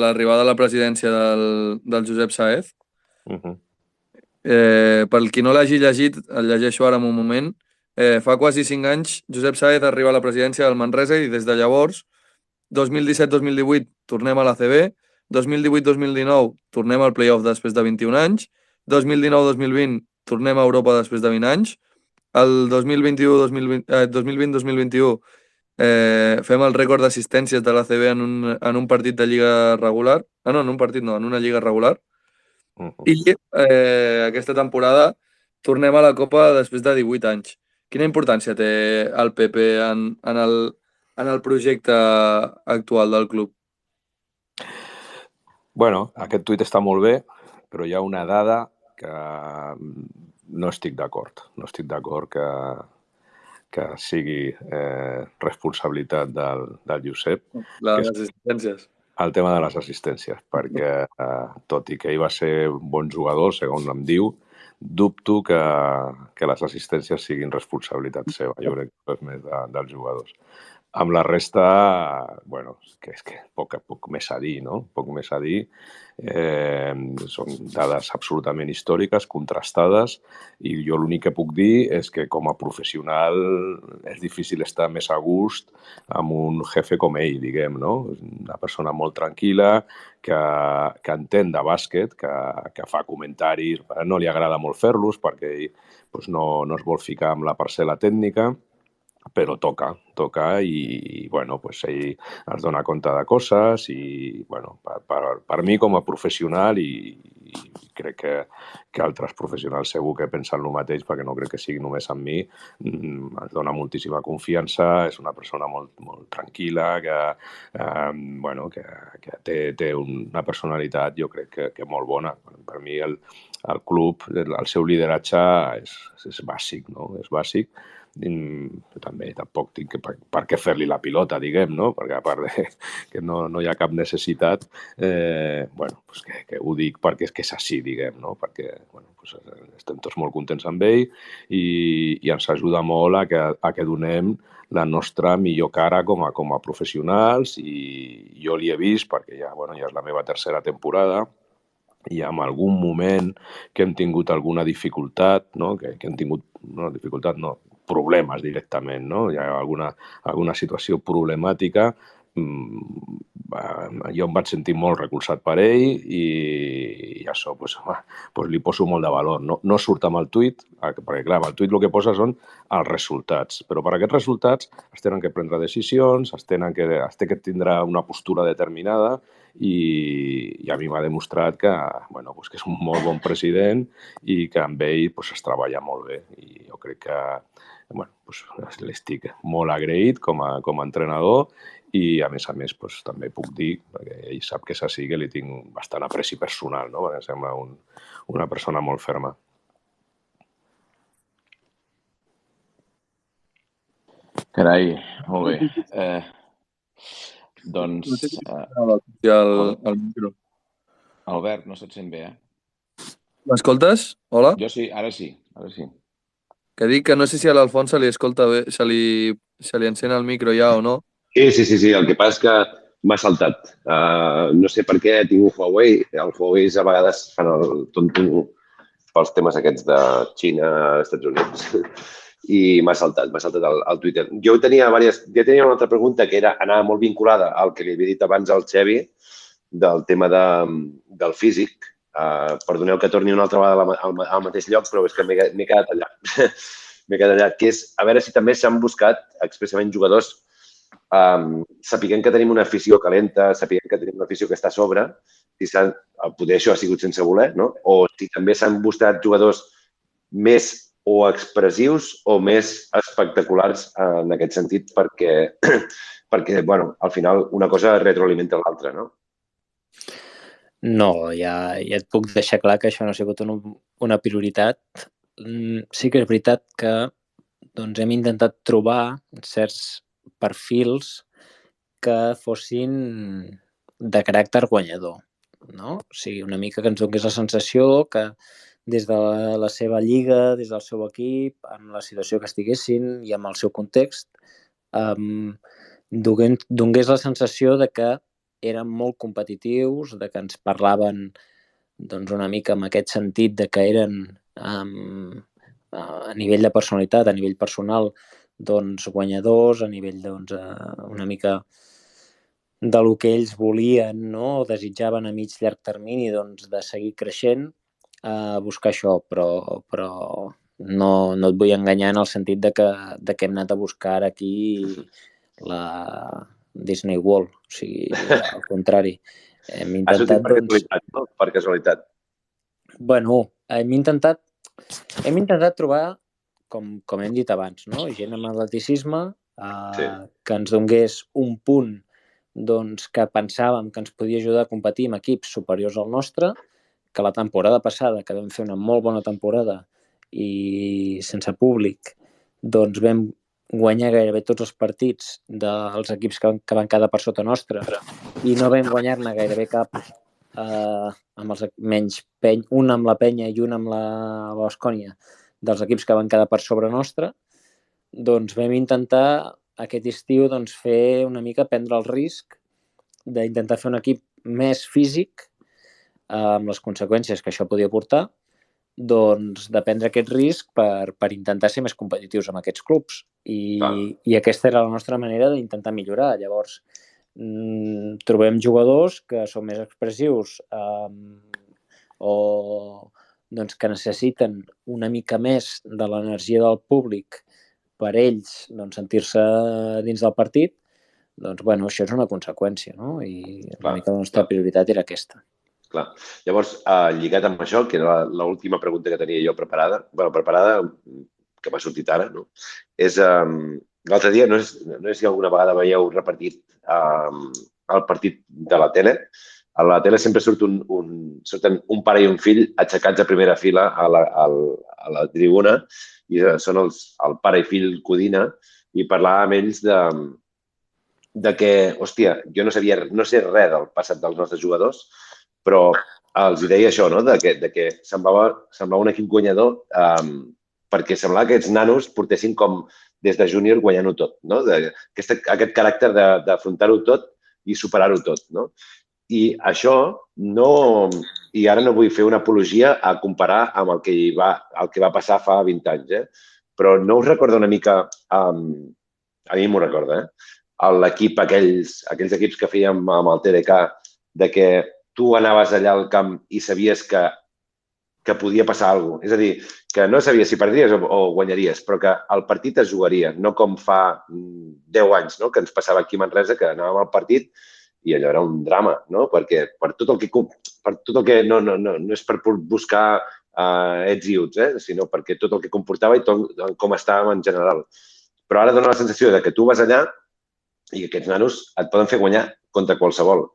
l'arribada a la presidència del Josep Sáez. Pel qui no l'hagi llegit, el llegeixo ara en un moment. Fa quasi 5 anys, Josep Sáez arriba a la presidència del Manresa i des de llavors, 2017-2018, tornem a l'ACB, 2018-2019, tornem al play-off després de 21 anys, 2019-2020, tornem a Europa després de 20 anys, el 2020-2021 fem el rècord d'assistències de l'ACB en un partit de lliga regular. No, en un partit no, en una lliga regular. I aquesta temporada tornem a la Copa després de 18 anys. Quina importància té el PP en el projecte actual del club? Bueno, aquest tuit està molt bé, però hi ha una dada que no estic d'acord. No estic d'acord que sigui responsabilitat del Josep. Les assistències. El tema de les assistències, perquè tot i que ell va ser un bon jugador, segons em diu, dubto que les assistències siguin responsabilitat seva. Jo crec que és més dels jugadors. Amb la resta, bueno, és que poc més a dir, no? Poc més a dir. Són dades absolutament històriques, contrastades, i jo l'únic que puc dir és que com a professional és difícil estar més a gust amb un jefe com ell, diguem, no? Una persona molt tranquil·la, que entén de bàsquet, que fa comentaris, no li agrada molt fer-los perquè ell no es vol ficar amb la parcel·la tècnica, però toca i bueno, ell es dona compte de coses i bueno, per mi com a professional i crec que altres professionals segur que pensen el mateix, perquè no crec que sigui només amb mi. Ens dona moltíssima confiança, és una persona molt, molt tranquil·la, que té una personalitat, jo crec que molt bona. Per mi el club, el seu lideratge és bàsic, no? És bàsic. També tampoc tinc per què fer-li la pilota, diguem, no? Perquè a part de que no hi ha cap necessitat, pues que ho dic perquè és així, diguem, no? Perquè pues estem tots molt contents amb ell i ens ajuda molt a que donem la nostra millor cara com a professionals, i jo l'hi he vist perquè ja és la meva tercera temporada, i en algun moment que hem tingut alguna dificultat, no? Que hem tingut, problemes directament, no? Hi ha alguna situació problemàtica, jo em vaig sentir molt recolzat per ell i això li poso molt de valor. No surt amb el tuit, perquè clar, amb el tuit el que posa són els resultats, però per aquests resultats es tenen que prendre decisions, es té que tindre una postura determinada, i a mi m'ha demostrat que és un molt bon president i que amb ell es treballa molt bé, i jo crec que l'estic molt agraït com a entrenador, i a més també puc dir, perquè ell sap que és així, que li tinc bastant apreci personal, no? Perquè em sembla una persona molt ferma. Carai, molt bé. Doncs... el micro. Albert, no se't sent bé, M'escoltes? Hola? Jo sí, ara sí. Que dic que no sé si a l'Alfons se li escolta bé, se li encén el micro ja o no. Sí. El que passa és que m'ha saltat. No sé per què tinc un Huawei. El Huawei a vegades fan el tonto pels temes aquests de Xina, Estats Units. I m'ha saltat el Twitter. Jo tenia una altra pregunta que anava molt vinculada al que li havia dit abans al Xevi, del tema del físic. Perdoneu que torni una altra vegada al mateix lloc, però és que m'he quedat allà. Que és a veure si també s'han buscat expressament jugadors sapiguem que tenim una afició calenta, sapiguem que tenim una afició que està a sobre, i poder això ha sigut sense voler, no? O si també s'han buscat jugadors més o expressius o més espectaculars en aquest sentit, perquè al final una cosa retroalimenta l'altra, no? No, ja et puc deixar clar que això no ha sigut una prioritat. Sí que és veritat que hem intentat trobar certs perfils que fossin de caràcter guanyador, no? O sigui, una mica que ens donés la sensació que des de la seva lliga, des del seu equip, en la situació que estiguessin i amb el seu context, donés la sensació de que eren molt competitius, de que ens parlaven una mica en aquest sentit de que eren a nivell de personalitat, a nivell personal, guanyadors, a nivell una mica de lo que ells volien, no? O desitjaven a mig llarg termini de seguir creixent, a buscar això, però no et vull enganyar en el sentit de que hem anat a buscar aquí la Disney World, o sigui, al contrari. Hem intentat, per casualitat. Bueno, hem intentat trobar, com hem dit abans, no? Gent amb atleticisme, que ens donés un punt que pensàvem que ens podia ajudar a competir amb equips superiors al nostre, que la temporada passada, que vam fer una molt bona temporada i sense públic, vam guanyar gairebé tots els partits dels equips que van quedar per sota nostra, i no vam guanyar-ne gairebé cap amb els menys un amb la Penya i un amb la Baskonia dels equips que van quedar per sobre nostra. Vam intentar aquest estiu fer una mica, prendre el risc d'intentar fer un equip més físic, amb les conseqüències que això podia portar, de prendre aquest risc per intentar ser més competitius amb aquests clubs. I aquesta era la nostra manera d'intentar millorar. Llavors, trobem jugadors que són més expressius o que necessiten una mica més de l'energia del públic per ells sentir-se dins del partit. Això és una conseqüència, no? I una mica la nostra prioritat era aquesta. Clar. Llavors, lligat amb això, que era l'última pregunta que tenia jo preparada, que m'ha sortit ara, no? És, l'altre dia, no sé si alguna vegada veieu repartit el partit de la tele. A la tele sempre surten un pare i un fill aixecats a primera fila a la tribuna i són el pare i fill Codina i parlar amb ells de que, hòstia, jo no sé res del passat dels nostres jugadors, però els deia això, no? De que semblava un equip guanyador perquè semblava que aquests nanos portessin com des de júnior guanyant-ho tot, no? Aquest caràcter d'afrontar-ho tot i superar-ho tot, no? I això no... I ara no vull fer una apologia a comparar amb el que va passar fa 20 anys, però no us recorda una mica, a mi m'ho recorda, l'equip, aquells equips que fèiem amb el TDK, de que tu anaves allà al camp i sabies que podia passar alguna cosa. És a dir, que no sabies si perdries o guanyaries, però que el partit es jugaria, no com fa 10 anys, no? Que ens passava aquí a Manresa, que anàvem al partit i allò era un drama, no? Perquè per tot el que no és per buscar ets i uts, sinó perquè tot el que comportava i tot com estàvem en general. Però ara dona la sensació de que tu vas allà i aquests nanos et poden fer guanyar contra qualsevol.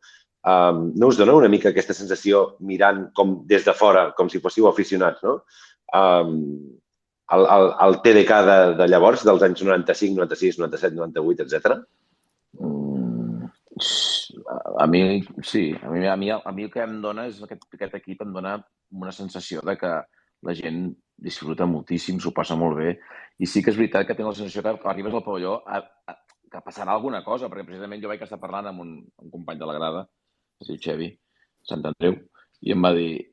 No us dona una mica aquesta sensació mirant com des de fora, com si fóssiu aficionats, no? El TDK de llavors, dels anys 95, 96, 97, 98, etc. A mi, sí. A mi el que em dona és aquest equip em dona una sensació de que la gent disfruta moltíssim, s'ho passa molt bé, i sí que és veritat que tinc la sensació que arribes al pavelló que passarà alguna cosa, perquè precisament jo vaig estar parlant amb un company de la grada, es diu Xevi, Sant Andreu, i em va dir,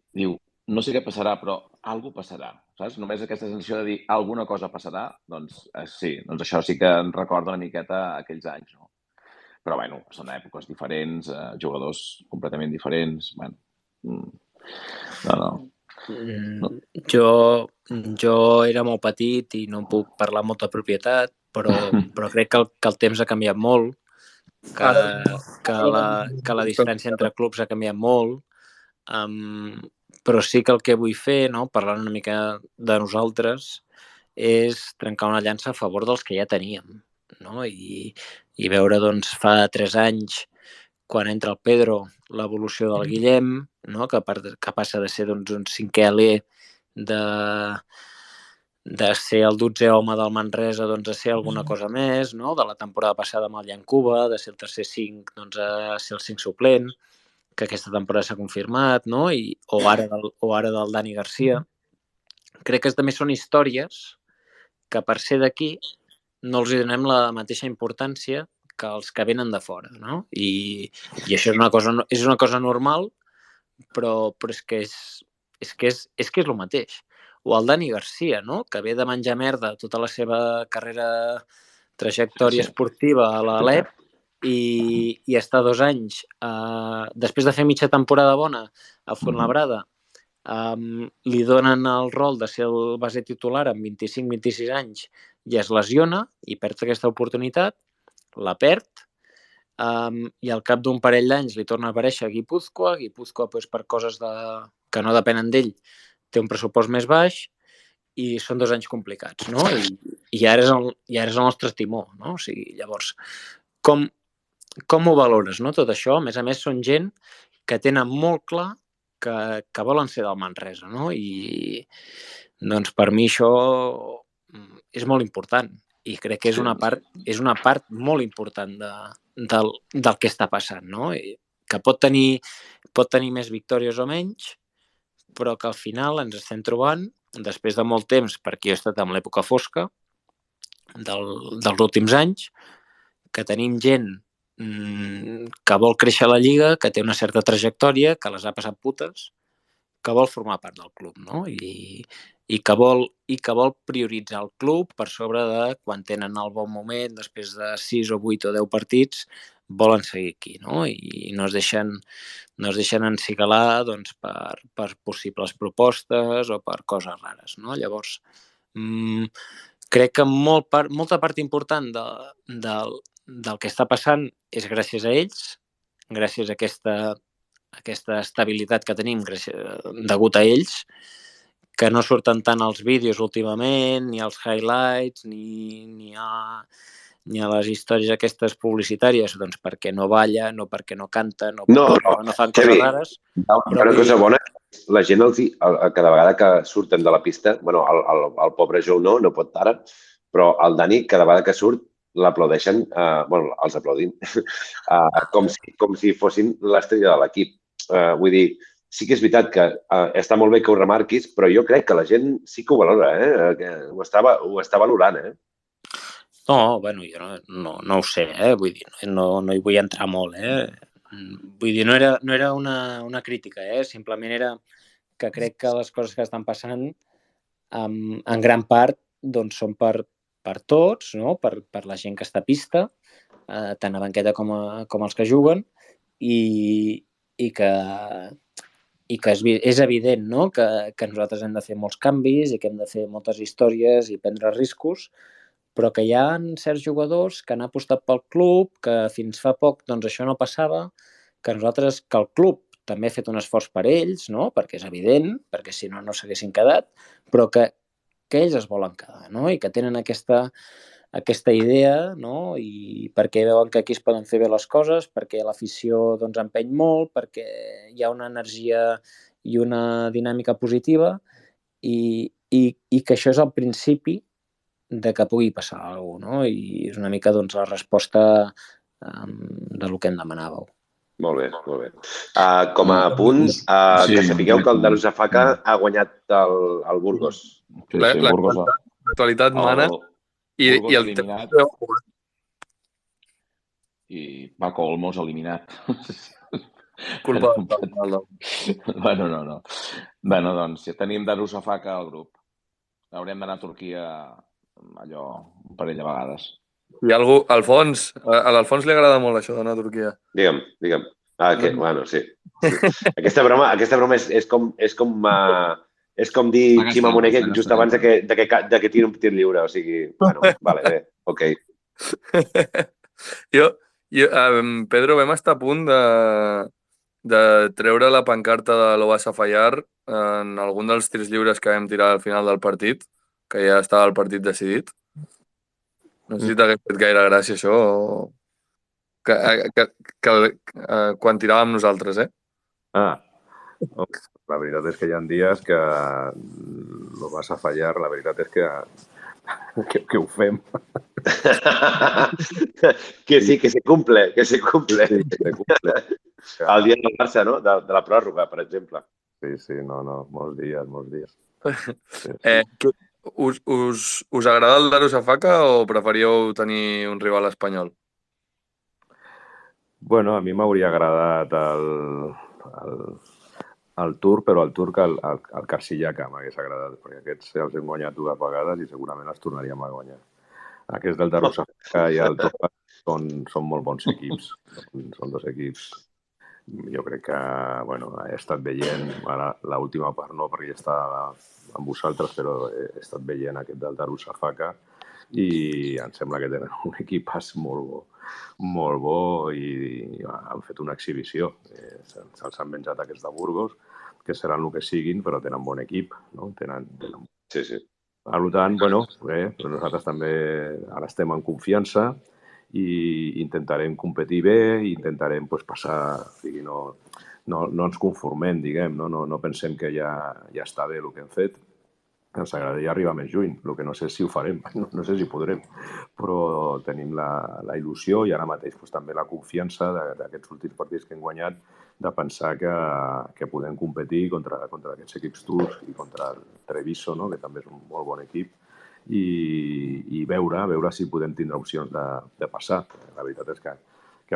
no sé què passarà, però alguna cosa passarà, saps? Només aquesta sensació de dir alguna cosa passarà, doncs sí, doncs això sí que em recorda una miqueta aquells anys, no? Però, bueno, són èpoques diferents, jugadors completament diferents, bueno, no. Jo era molt petit i no puc parlar amb molta propietat, però crec que el temps ha canviat molt, que la distància entre clubs ha canviat molt, però sí que el que vull fer, no, parlant una mica de nosaltres, és trencar una llança a favor dels que ja teníem, no? I veure, doncs, fa 3 anys, quan entra el Pedro, l'evolució del Guillem, no? que passa de ser doncs, un 5è alè de ser el 12è home del Manresa doncs, a ser alguna cosa més, no? De la temporada passada amb el Llancuba, de ser el tercer 5 doncs, a ser el 5 suplent, que aquesta temporada s'ha confirmat, no? O ara del Dani Garcia. Crec que també són històries que per ser d'aquí no els donem la mateixa importància que els que venen de fora, no? I això és una cosa normal, però és que és el mateix. O el Dani Garcia, no? Que ve de menjar merda tota la seva trajectòria esportiva a l'Alep i està 2 anys, després de fer mitja temporada bona a Fuenlabrada, li donen el rol de ser el base titular amb 25-26 anys i es lesiona i perd aquesta oportunitat, la perd, i al cap d'un parell d'anys li torna a aparèixer a Guipúzcoa doncs, per coses que no depenen d'ell té un pressupost més baix i són 2 anys complicats, no? I ara és el nostre timó, no? O sigui, llavors, com ho valores, no? Tot això, a més, són gent que tenen molt clar que volen ser del Manresa, no? I doncs per mi això és molt important i crec que és una part molt important del que està passant, no? I que pot tenir més victòries o menys, però que al final ens estem trobant, després de molt temps, perquè jo he estat en l'època fosca dels últims anys, que tenim gent que vol créixer a la Lliga, que té una certa trajectòria, que les ha passat putes, que vol formar part del club, no? I que vol prioritzar el club per sobre de quan tenen el bon moment, després de 6 o 8 o 10 partits, volen seguir aquí, no? I no es deixen encigalar doncs, per possibles propostes o per coses rares, no? Llavors, crec que molta part important del que està passant és gràcies a ells, gràcies a aquesta aquesta estabilitat que tenim degut a ells, que no surten tant als vídeos últimament, ni als highlights, ni a les històries aquestes publicitàries, doncs perquè no balla, no perquè no canta, no fan coses Xavi, rares. una cosa bona, la gent cada vegada que surten de la pista, bueno, el pobre Jou no pot ara, però el Dani, cada vegada que surt, l'aplaudeixen, bueno, els aplaudim, com si fossin l'estrella de l'equip. Vull dir, sí que és veritat que està molt bé que ho remarquis, però jo crec que la gent sí que ho valora, que ho està valorant, No, bueno, jo no ho sé, vull dir, no hi vull entrar molt, Vull dir, no era una crítica, simplement era que crec que les coses que estan passant en gran part doncs són per tots, no? Per la gent que està a pista, tant a banqueta com els que juguen, i que és evident, no? que nosaltres hem de fer molts canvis i que hem de fer moltes històries i prendre riscos, però que hi ha certs jugadors que han apostat pel club, que fins fa poc doncs, això no passava, que el club també ha fet un esforç per ells, no? Perquè és evident, perquè si no s'haguessin quedat, però que ells es volen quedar, no? I que tenen aquesta idea, no? I perquè veuen que aquí es poden fer bé les coses, perquè l'afició doncs, empeny molt, perquè hi ha una energia i una dinàmica positiva i que això és el principi de que pugui passar alguna cosa, no? I és una mica doncs, la resposta del que em demanàveu. Molt bé, molt bé. Com a punt, que sapigueu que el Darusafaka ha guanyat el Burgos. L'actualitat mana i el eliminat. I Paco Olmos eliminat. Culpa del Bueno, no. Bueno, doncs, si tenim Darusafaka al grup. Haurem d'anar a Turquia allò un parell de vegades. I algú, Alfons, a l'Alfons li agrada molt això d'anar a Turquia. Digue'm. Bueno, sí. Aquesta broma és com dir Xima Moneque just abans de que tiri un tir lliure. O sigui, bueno, vale, bé, ok. Pedro, vam estar a punt de treure la pancarta de l'Oasa Fallar en algun dels tirs lliures que vam tirar al final del partit, que ja estava el partit decidit. No sé si t'hagués fet gaire gràcia això o... quan tiràvem nosaltres, La veritat és que hi ha dies que lo vas a fallar, la veritat és que ho fem. Que sí, que se cumple. Sí, que se cumple. El dia del Barça, no? De la pròrroga, per exemple. Sí, no, molts dies. Sí. Us agrada el Darusafaka o preferíeu tenir un rival espanyol? Bueno, a mi m'hauria agradat el turc, però el turc el Karsillaca m'hagués agradat, perquè aquests els hem guanyat 2 vegades i segurament els tornaríem a guanyar. Aquests del Darusafaka i el Topa són molt bons equips. Són 2 equips. Jo crec que, he estat veient, ara l'última part no, perquè ja està amb vosaltres, però he estat veient aquest del Darusafaka i em sembla que tenen un equipàs molt bo i han fet una exhibició. Se'ls han menjat aquests de Burgos, que seran el que siguin, però tenen bon equip, no? Sí. Per tant, nosaltres també ara estem en confiança i intentarem competir bé i intentarem passar, o sigui, no ens conformem, diguem, no pensem que ja està bé el que hem fet. Ens agradaria arribar més lluny, el que no sé si ho farem, no sé si podrem, però tenim la il·lusió i ara mateix també la confiança d'aquests últims partits que hem guanyat de pensar que podem competir contra aquests equips turcs i contra el Treviso, no? Que també és un molt bon equip, i veure si podem tindre opcions de passar. La veritat és que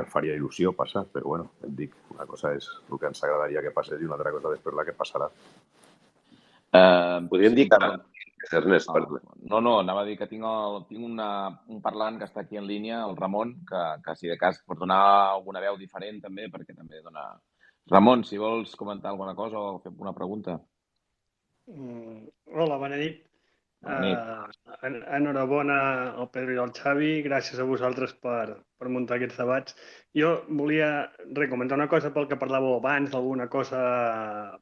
ens faria il·lusió passar, però et dic, una cosa és el que ens agradaria que passés i una altra cosa després la que passarà. Podríem dir que... Ernest, perdó. No, anava a dir que tinc un parlant que està aquí en línia, el Ramon, que si de cas pot donar alguna veu diferent també, perquè també dona... Ramon, si vols comentar alguna cosa o fer una pregunta. Hola, bona nit. Bona nit. Enhorabona al Pedro i al Xavi. Gràcies a vosaltres per muntar aquests debats. Jo volia recomendar una cosa pel que parlàveu abans, alguna cosa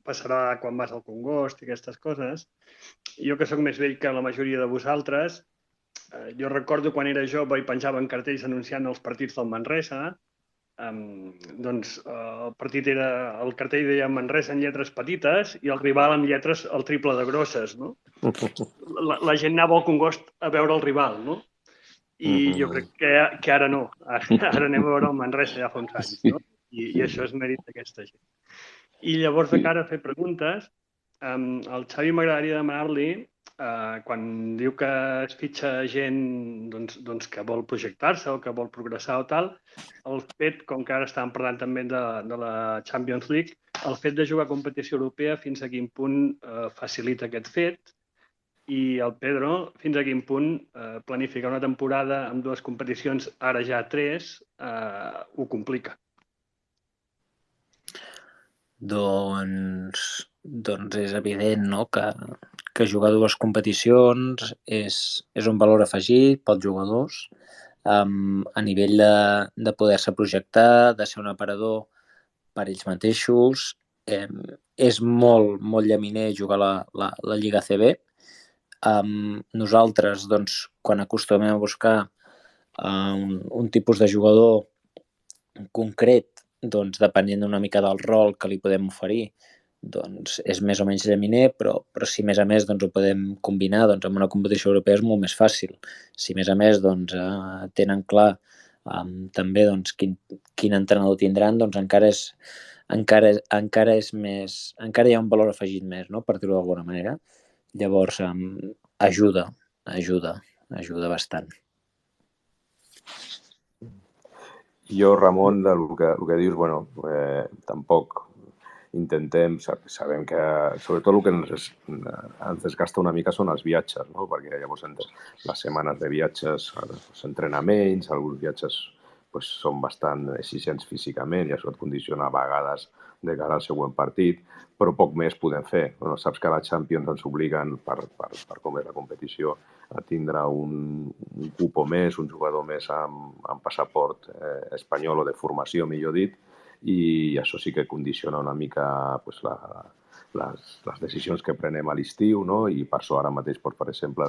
passarà quan vas al Congost i aquestes coses. Jo, que sóc més vell que la majoria de vosaltres, jo recordo quan era jove i penjaven cartells anunciant els partits del Manresa. Doncs el cartell deia Manresa en lletres petites i el rival amb lletres el triple de grosses, no? La gent anava al Congost a veure el rival, no? I jo crec que ara no. Ara anem a veure el Manresa ja fa uns anys, no? I això és mèrit d'aquesta gent. I llavors, de cara a fer preguntes, al Xavi m'agradaria demanar-li, quan diu que es fitxa gent doncs, que vol projectar-se o que vol progressar o tal, el fet, com que ara estàvem parlant també de la Champions League, el fet de jugar a competició europea fins a quin punt facilita aquest fet, i el Pedro, fins a quin punt planificar una temporada amb 2 competicions, ara ja 3, ho complica. Doncs és evident, no?, que jugar 2 competicions és un valor afegit pels jugadors a nivell de poder-se projectar, de ser un aparador per ells mateixos. És molt, molt llaminer jugar la Lliga ACB. Nosaltres, doncs, quan acostumem a buscar un tipus de jugador concret, doncs, depenent una mica del rol que li podem oferir, doncs és més o menys llaminer, però si a més doncs, ho podem combinar doncs, amb una competició europea és molt més fàcil. Si a més doncs, tenen clar també doncs, quin entrenador tindran, doncs encara hi ha un valor afegit més, no?, per dir-ho d'alguna manera. Llavors, ajuda bastant. Jo, Ramon, del que dius, bueno, tampoc intentem, sabem que sobretot el que ens desgasta una mica són els viatges, no? Perquè llavors les setmanes de viatges s'entrena menys, alguns viatges són bastant exigents físicament i això et condiciona a vegades de cara al següent partit, però poc més podem fer. Bueno, saps que a la Champions ens obliguen, per com és la competició, a tindre un cupo més, un jugador més amb passaport espanyol o de formació, millor dit, i això sí que condiciona una mica les decisions que prenem a l'estiu, no? I per això ara mateix, per exemple,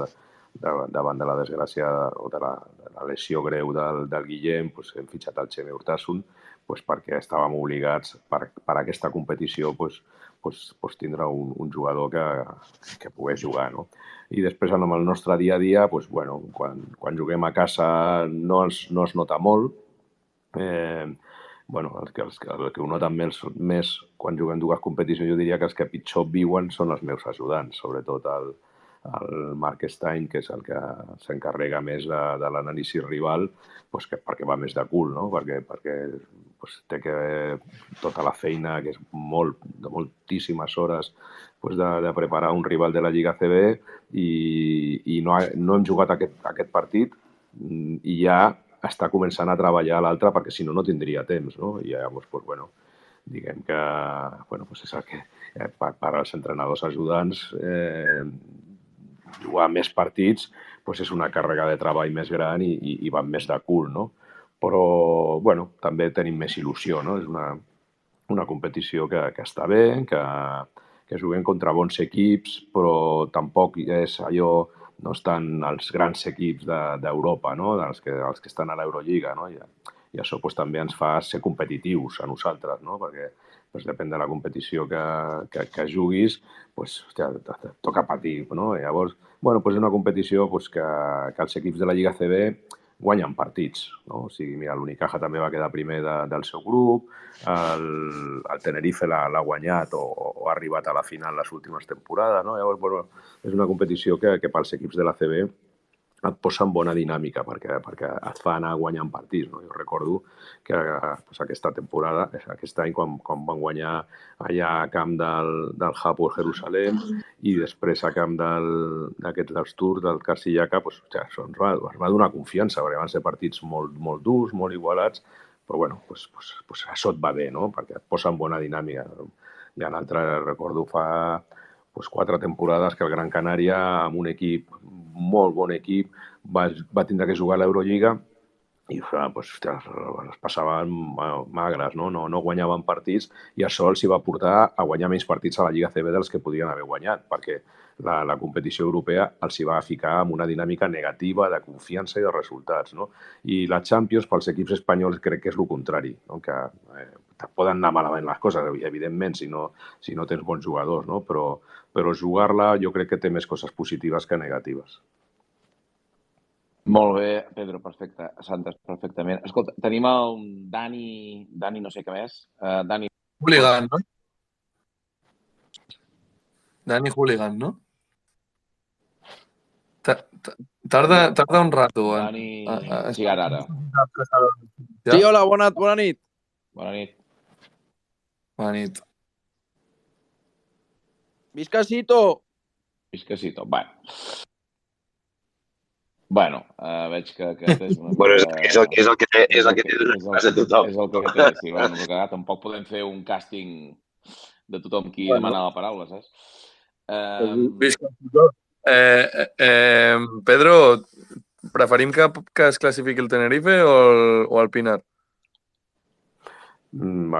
davant de la desgràcia o de la lesió greu del Guillem, hem fitxat el Xeme Urtasun perquè estàvem obligats per aquesta competició tindre un jugador que pogués jugar, no? I després, amb el nostre dia a dia, quan juguem a casa no es nota molt. El que ho noten més quan juguem 2 competicions, jo diria que els que pitjor viuen són els meus ajudants, sobretot el Marc Stein, que és el que s'encarrega més de l'anàlisi rival, perquè va més de cul, no? Perquè té tota la feina, que és de moltíssimes hores, de preparar un rival de la Lliga ACB i no hem jugat aquest partit i ja està començant a treballar l'altre perquè si no tindria temps, no? I llavors, diguem que és el que per als entrenadors ajudants jugar més partits és una càrrega de treball més gran i van més de cul, no? Però, també tenim més il·lusió, no? És una competició que està bé, que juguem contra bons equips, però tampoc és allò, no estan els grans equips d'Europa, no? Els que estan a l'Eurolliga, no? I això també ens fa ser competitius a nosaltres, no? Perquè depèn de la competició que juguis, toca patir, no? Llavors, és una competició que els equips de la Lliga ACB guanyen partits, no? O sigui, mira, l'Unicaja també va quedar primer del seu grup, el Tenerife l'ha guanyat o ha arribat a la final les últimes temporades, no? Llavors, és una competició que pels equips de l'ACB et posa en bona dinàmica perquè et fa anar guanyant partits, no? Jo recordo que aquesta temporada, aquest any, quan van guanyar allà a camp del Hapoel Jerusalem i després a camp dels Turcs, del Karsiyaka, això ens va donar confiança, perquè van ser partits molt durs, molt igualats, però això et va bé, no? Perquè et posa en bona dinàmica. I l'altre, recordo, fa pues 4 temporades que el Gran Canària, amb un equip, molt bon equip, va tindre que jugar a l'Eurolliga i pues, ostres, es passaven magres, no guanyaven partits i això els hi va portar a guanyar menys partits a la Lliga CB dels que podien haver guanyat, perquè la competició europea els hi va ficar en una dinàmica negativa de confiança i de resultats. No? I la Champions, pels equips espanyols, crec que és el contrari, no? Que poden anar malament les coses, evidentment, si no tens bons jugadors, no? Però jugar-la jo crec que té més coses positives que negatives. Molt bé, Pedro, perfecte. Santes, perfectament. Escolta, tenim un Dani no sé què més. Dani... Hooligan, no? Dani Hooligan, no? Tarda un rato. Dani... Sí, ara. Sí, hola, bona nit. Bona nit. Bona nit. Visca Sito! Visca Sito, Bueno, veig que és una... Bueno, és el que té a tothom. És el que té, sí. Bueno, perquè tampoc podem fer un càsting de tothom qui demana la paraula, saps? Pedro, preferim que es classifiqui el Tenerife o el Pinar?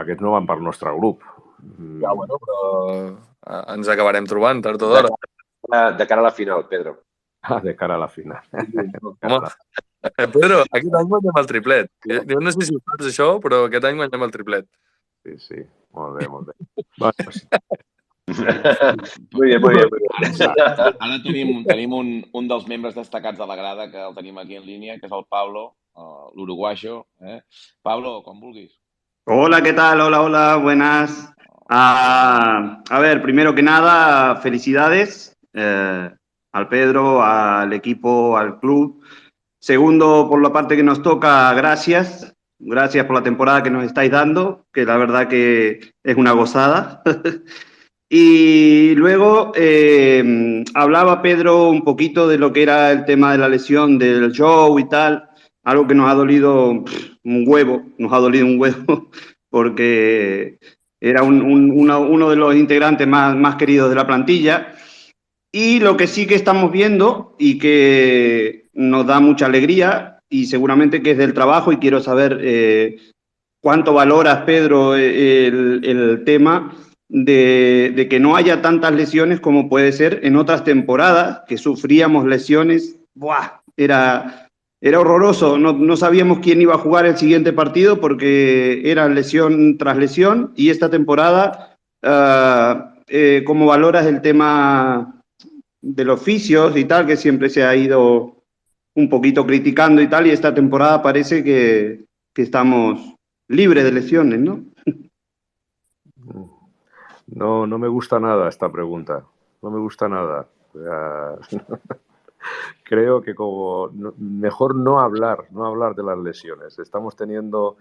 Aquests no van pel nostre grup. Ja, bueno, però ens acabarem trobant tard o d'hora. De cara a la final, Pedro. De cara a la final. Pedro, aquest any guanyem el triplet. Jo no sé si ho saps això, però aquest any guanyem el triplet. Sí. Molt bé. Bueno, Muy bien. Ara tenim un dels membres destacats de la grada que el tenim aquí en línia, que és el Pablo, l'uruguayo. Pablo, quan vulguis. Hola, ¿qué tal? Hola, buenas. A ver, primero que nada, felicidades al Pedro, al equipo, al club. Segundo, por la parte que nos toca, gracias. Gracias por la temporada que nos estáis dando, que la verdad que es una gozada. Y luego hablaba Pedro un poquito de lo que era el tema de la lesión del show y tal, algo que nos ha dolido un huevo, porque era uno de los integrantes más queridos de la plantilla. Y lo que sí que estamos viendo y que nos da mucha alegría y seguramente que es del trabajo, y quiero saber cuánto valoras, Pedro, el tema de que no haya tantas lesiones como puede ser en otras temporadas, que sufríamos lesiones. ¡Buah! Era horroroso, no sabíamos quién iba a jugar el siguiente partido porque era lesión tras lesión, y esta temporada, ¿cómo valoras el tema de los fisios y tal, que siempre se ha ido un poquito criticando y tal, y esta temporada parece que estamos libres de lesiones, ¿no? No me gusta nada esta pregunta. No me gusta nada. Creo que mejor no hablar de las lesiones. Estamos teniendo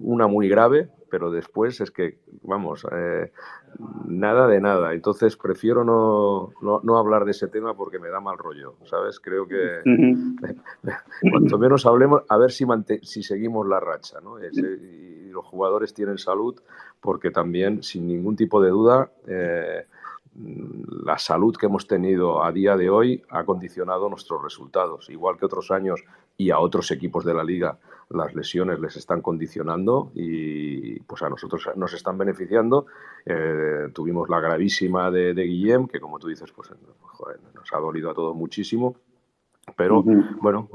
una muy grave, pero después es que, vamos, nada de nada. Entonces prefiero no hablar de ese tema porque me da mal rollo, ¿sabes? Creo que cuanto menos hablemos, a ver si seguimos la racha, ¿no? Y los jugadores tienen salud, porque también, sin ningún tipo de duda, la salud que hemos tenido a día de hoy ha condicionado nuestros resultados. Igual que otros años y a otros equipos de la Liga, las lesiones les están condicionando y pues a nosotros nos están beneficiando. Tuvimos la gravísima de Guillem, que como tú dices, pues joder, nos ha dolido a todos muchísimo. Pero bueno,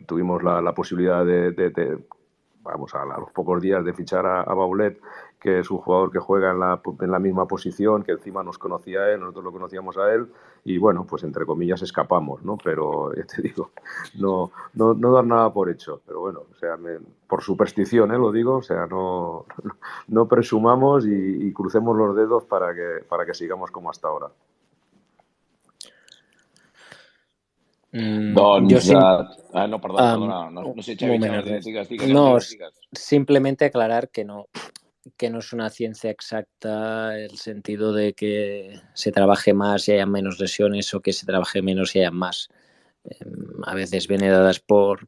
tuvimos la posibilidad vamos, a los pocos días de fichar a Baulet, que es un jugador que juega en la misma posición, que encima nos conocía a él, nosotros lo conocíamos a él, y bueno, pues entre comillas escapamos, ¿no? Pero ya te digo, no dar nada por hecho, pero bueno, o sea, por superstición, lo digo, o sea, no presumamos y crucemos los dedos para que sigamos como hasta ahora. Doncs... no, perdona, no sé, Xavi, digues. Simplemente aclarar que no es una ciencia exacta el sentido de que se trabaje más y haya menos lesiones o que se trabaje menos y haya más. A veces viene dadas por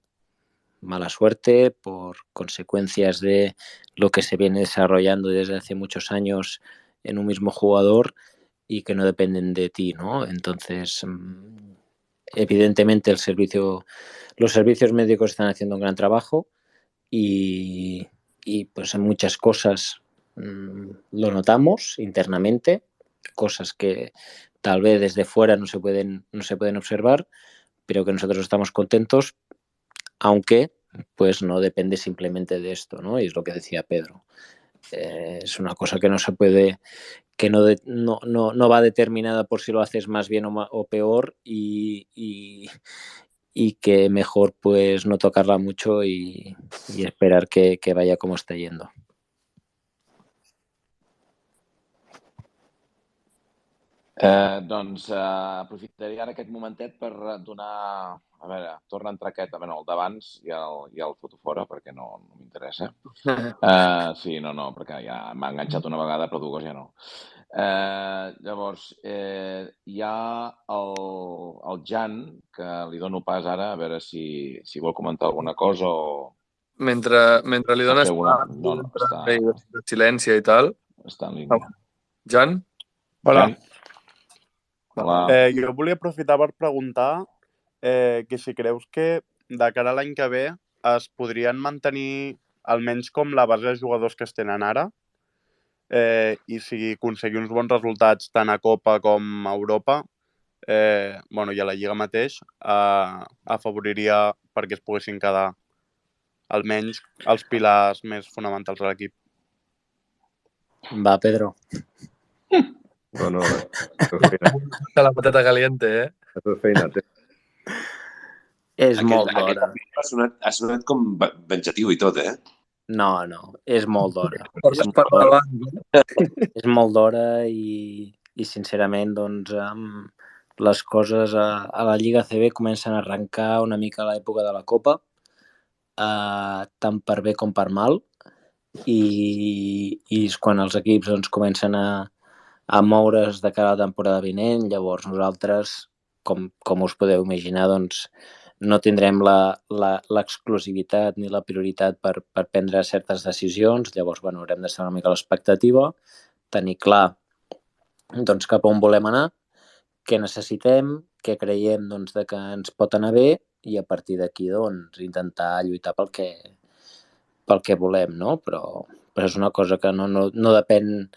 mala suerte, por consecuencias de lo que se viene desarrollando desde hace muchos años en un mismo jugador, y que no dependen de ti, ¿no? Entonces, evidentemente los servicios médicos están haciendo un gran trabajo y pues en muchas cosas lo notamos internamente, cosas que tal vez desde fuera no se pueden observar, pero que nosotros estamos contentos, aunque pues no depende simplemente de esto, ¿no? Y es lo que decía Pedro. Es una cosa que no se puede, que no va determinada por si lo haces más bien o peor y que mejor pues no tocarla mucho y esperar que vaya como está yendo. Doncs aprofitaria ara aquest momentet per donar... A veure, torna a entrar aquest, el d'abans ja el foto fora perquè no m'interessa. Sí, no, perquè ja m'ha enganxat una vegada, però dues ja no. Llavors, hi ha el Jan, que li dono pas ara, a veure si vol comentar alguna cosa o... Mentre li dones està... de silenci i tal. Està en línia. Jan? Hola. Hola. Jo volia aprofitar per preguntar que si creus que de cara a l'any que ve es podrien mantenir almenys com la base de jugadors que es tenen ara i si aconseguir uns bons resultats tant a Copa com a Europa i a la Lliga mateix afavoriria perquè es poguessin quedar almenys els pilars més fonamentals de l'equip. Va, Pedro. No. La patata caliente, Això és feina. És molt d'hora. Ha sonat com venjatiu i tot, No, és molt d'hora. És molt d'hora i sincerament, doncs, les coses a la Lliga CB comencen a arrencar una mica a l'època de la Copa, tant per bé com per mal, i és quan els equips doncs, comencen a moure's de cara a la temporada vinent. Llavors nosaltres, com us podeu imaginar, doncs, no tindrem l'exclusivitat ni la prioritat per prendre certes decisions. Llavors, haurem d'estar una mica a l'expectativa, tenir clar doncs, cap on volem anar, què necessitem, què creiem doncs, que ens pot anar bé i a partir d'aquí doncs, intentar lluitar pel que volem, no? Però és una cosa que no depèn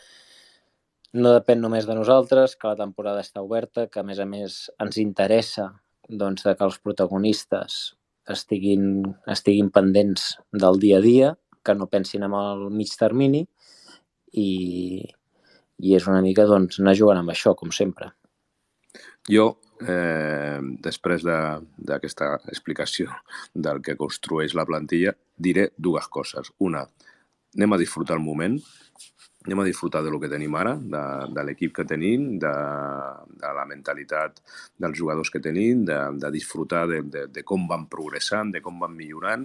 només de nosaltres, que la temporada està oberta, que a més ens interessa doncs, que els protagonistes estiguin pendents del dia a dia, que no pensin en el mig termini i és una mica doncs, anar jugant amb això, com sempre. Jo, després d'aquesta explicació del que construeix la plantilla, diré dues coses. Una, anem a disfrutar el moment, anem a disfrutar del que tenim ara, de l'equip que tenim, de la mentalitat dels jugadors que tenim, de disfrutar de com van progressant, de com van millorant.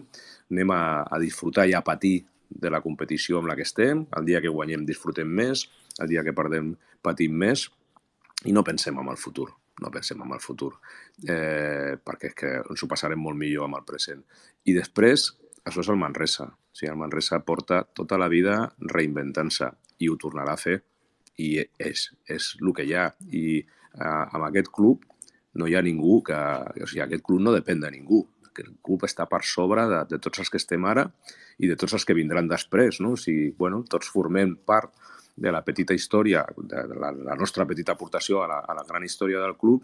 Anem a disfrutar i a patir de la competició amb la que estem. El dia que guanyem disfrutem més, el dia que perdem patim més i no pensem en el futur. Perquè és que ens ho passarem molt millor amb el present. I després, això és el Manresa. O sigui, el Manresa porta tota la vida reinventant-se i ho tornarà a fer i és el que hi ha. I amb aquest club no hi ha ningú que... O sigui, aquest club no depèn de ningú. El club està per sobre de tots els que estem ara i de tots els que vindran després, no? O sigui, tots formem part de la petita història, de la nostra petita aportació a la gran història del club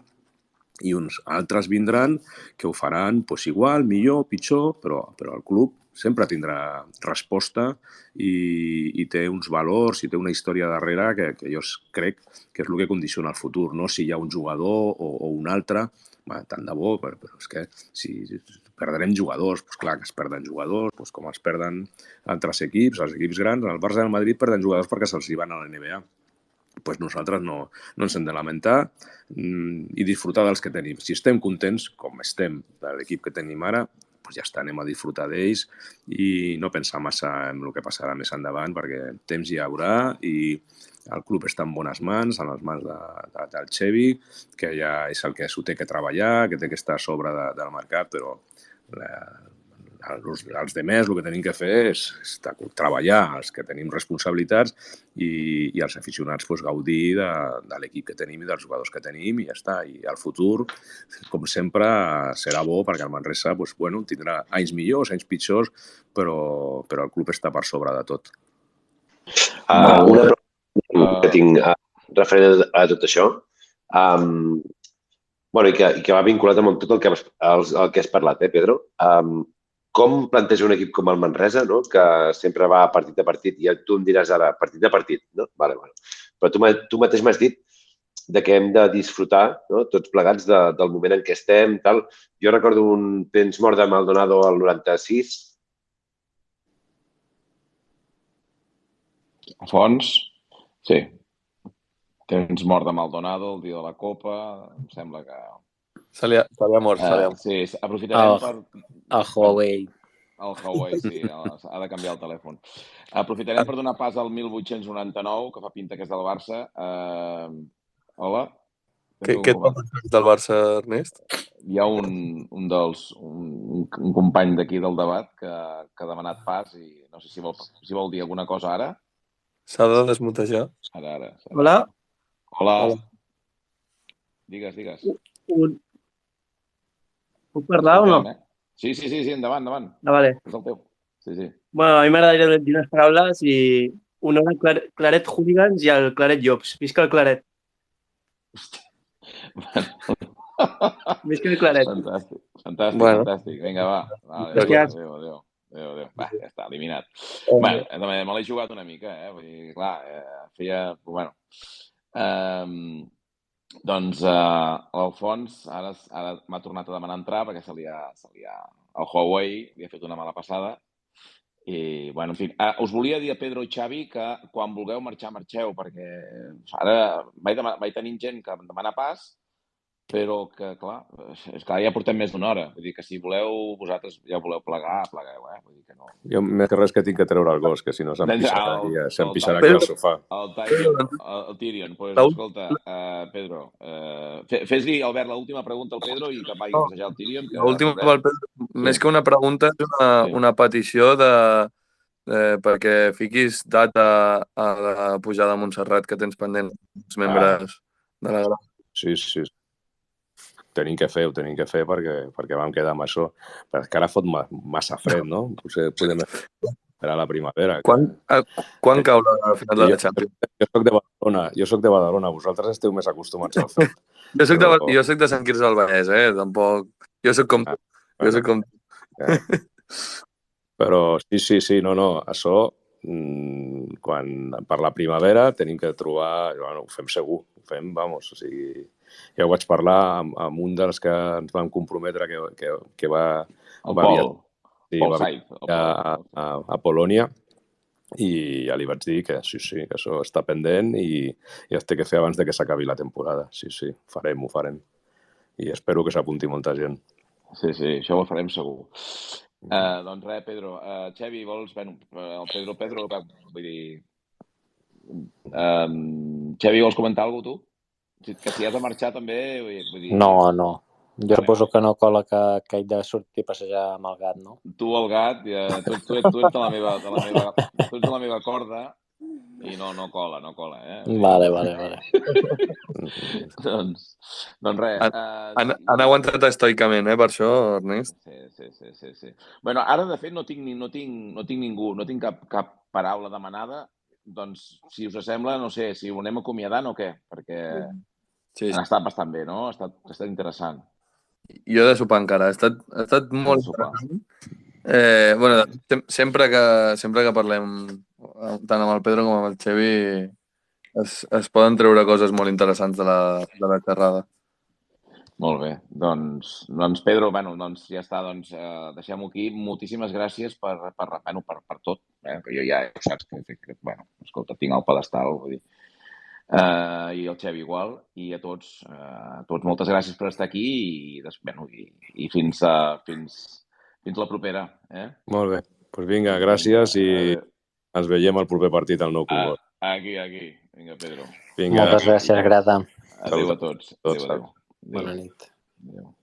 i uns altres vindran que ho faran igual, millor, pitjor, però el club sempre tindrà resposta i té uns valors i té una història darrere que jo crec que és el que condiciona el futur, no si hi ha un jugador o un altre. Tant de bo, però és que si perdrem jugadors, doncs clar que es perden jugadors, doncs com es perden altres equips, els equips grans. El Barça i el Madrid perden jugadors perquè se'ls van a la NBA. Doncs nosaltres no ens hem de lamentar i disfrutar dels que tenim. Si estem contents, com estem de l'equip que tenim ara, doncs ja està, anem a disfrutar d'ells i no pensar massa en el que passarà més endavant, perquè temps hi haurà i el club està en bones mans, en les mans del Xevi, que ja és el que s'ho té que treballar, que té que estar a sobre del mercat, però els demés el que tenim que fer és treballar, els que tenim responsabilitats i els aficionats gaudir de l'equip que tenim i dels jugadors que tenim i ja està. I el futur, com sempre, serà bo perquè el Manresa tindrà anys millors, anys pitjors, però el club està per sobre de tot. Una pregunta que tinc referent a tot això, i que va vinculat amb tot el que has parlat, Pedro. Com planteja un equip com el Manresa, que sempre va partit a partit, i tu em diràs ara, partit a partit, no? Vale. Però tu mateix m'has dit que hem de disfrutar, tots plegats, del moment en què estem. Jo recordo un temps mort de Maldonado al 96. Fons, sí. Temps mort de Maldonado el dia de la Copa, em sembla que... Se li ha mort. Sí, aprofitarem per... El Huawei. El Huawei, sí, ha de canviar el telèfon. Aprofitarem per donar pas al 1899, que fa pinta que és del Barça. Hola? Què et va pensar del Barça, Ernest? Hi ha un company d'aquí del debat que ha demanat pas i no sé si vol dir alguna cosa ara. S'ha de desmutejar. Ara. Hola. Hola. Digues. Puc parlar o no? Sí, endavant. Vale. És el teu. Sí. Bueno, a mi m'agradaria dir unes paraules i un hora Claret Hooligans i el Claret Llops. Visca el Claret. Visca el Claret. Fantàstic. Vinga, va. Adéu. Va, ja està, eliminat. Me l'he jugat una mica, vull dir, clar, feia... Bueno, doncs l'Alfons ara m'ha tornat a demanar entrar perquè el Huawei li ha fet una mala passada i, bueno, en fi, us volia dir a Pedro i Xavi que quan vulgueu marxeu perquè ara vaig tenint gent que em demana pas però que, clar, ja portem més d'una hora. Vull dir que si voleu, vosaltres ja voleu plegar, plegueu, Vull dir que no. Jo més que res que tinc que treure el gos, que si no se'm pixarà aquí al sofà. El Tyrion. Pues, escolta, Pedro, fes-li, Albert, l'última pregunta al Pedro i que vagi a passejar el Tyrion. L'última pel Pedro, més que una pregunta, és una petició perquè fiquis data a la pujada a Montserrat que tens pendent els membres de la grada. Sí. Ho tenim que fer perquè vam quedar amb això. Però és que ara fot massa fred, no? Potser podem esperar a la primavera. Quan cau la final de la Champions? Jo soc de Badalona. Vosaltres esteu més acostumats al fred. Jo soc de Sant Quirze del Vallès, tampoc... Jo soc com tu. Però sí, no. Això, per la primavera tenim que trobar... Ho fem segur. O sigui... Ja ho vaig parlar amb un dels que ens vam comprometre que va a Polònia i ja li vaig dir que sí, que això està pendent i es té que fer abans que s'acabi la temporada. Sí, ho farem. I espero que s'apunti molta gent. Sí, això ho farem segur. Doncs res, Pedro. Xavi, vols... El Pedro, vull dir... Xavi, vols comentar alguna cosa, tu? Que si has de marxar també... Vull dir... No. Jo suposo que no cola que he de sortir a passejar amb el gat, no? Tu, el gat, tu ets de la meva corda i no cola, Vale. Doncs res. Han aguantat estoicament, per això, Ernest. Sí. Bueno, ara, de fet, no tinc ningú, no tinc cap paraula demanada. Doncs, si us sembla, no sé, si ho anem acomiadant o què, perquè han estat bastant bé, no? Ha estat interessant. Jo he de sopar encara, ha estat molt interessant. Sempre que parlem tant amb el Pedro com amb el Xavi es poden treure coses molt interessants de la xerrada. Molt bé, doncs Pedro, ja està, deixem-ho aquí. Moltíssimes gràcies per tot, que jo ja saps que escolta, tinc el pedestal, vull dir, i el Xavi igual, i a tots moltes gràcies per estar aquí i fins la propera. Molt bé, doncs vinga, gràcies i ens veiem al proper partit al Nou Congost. Aquí. Vinga, Pedro. Moltes gràcies, Grata. Adéu a tots. Adéu. Bona nit. Adéu.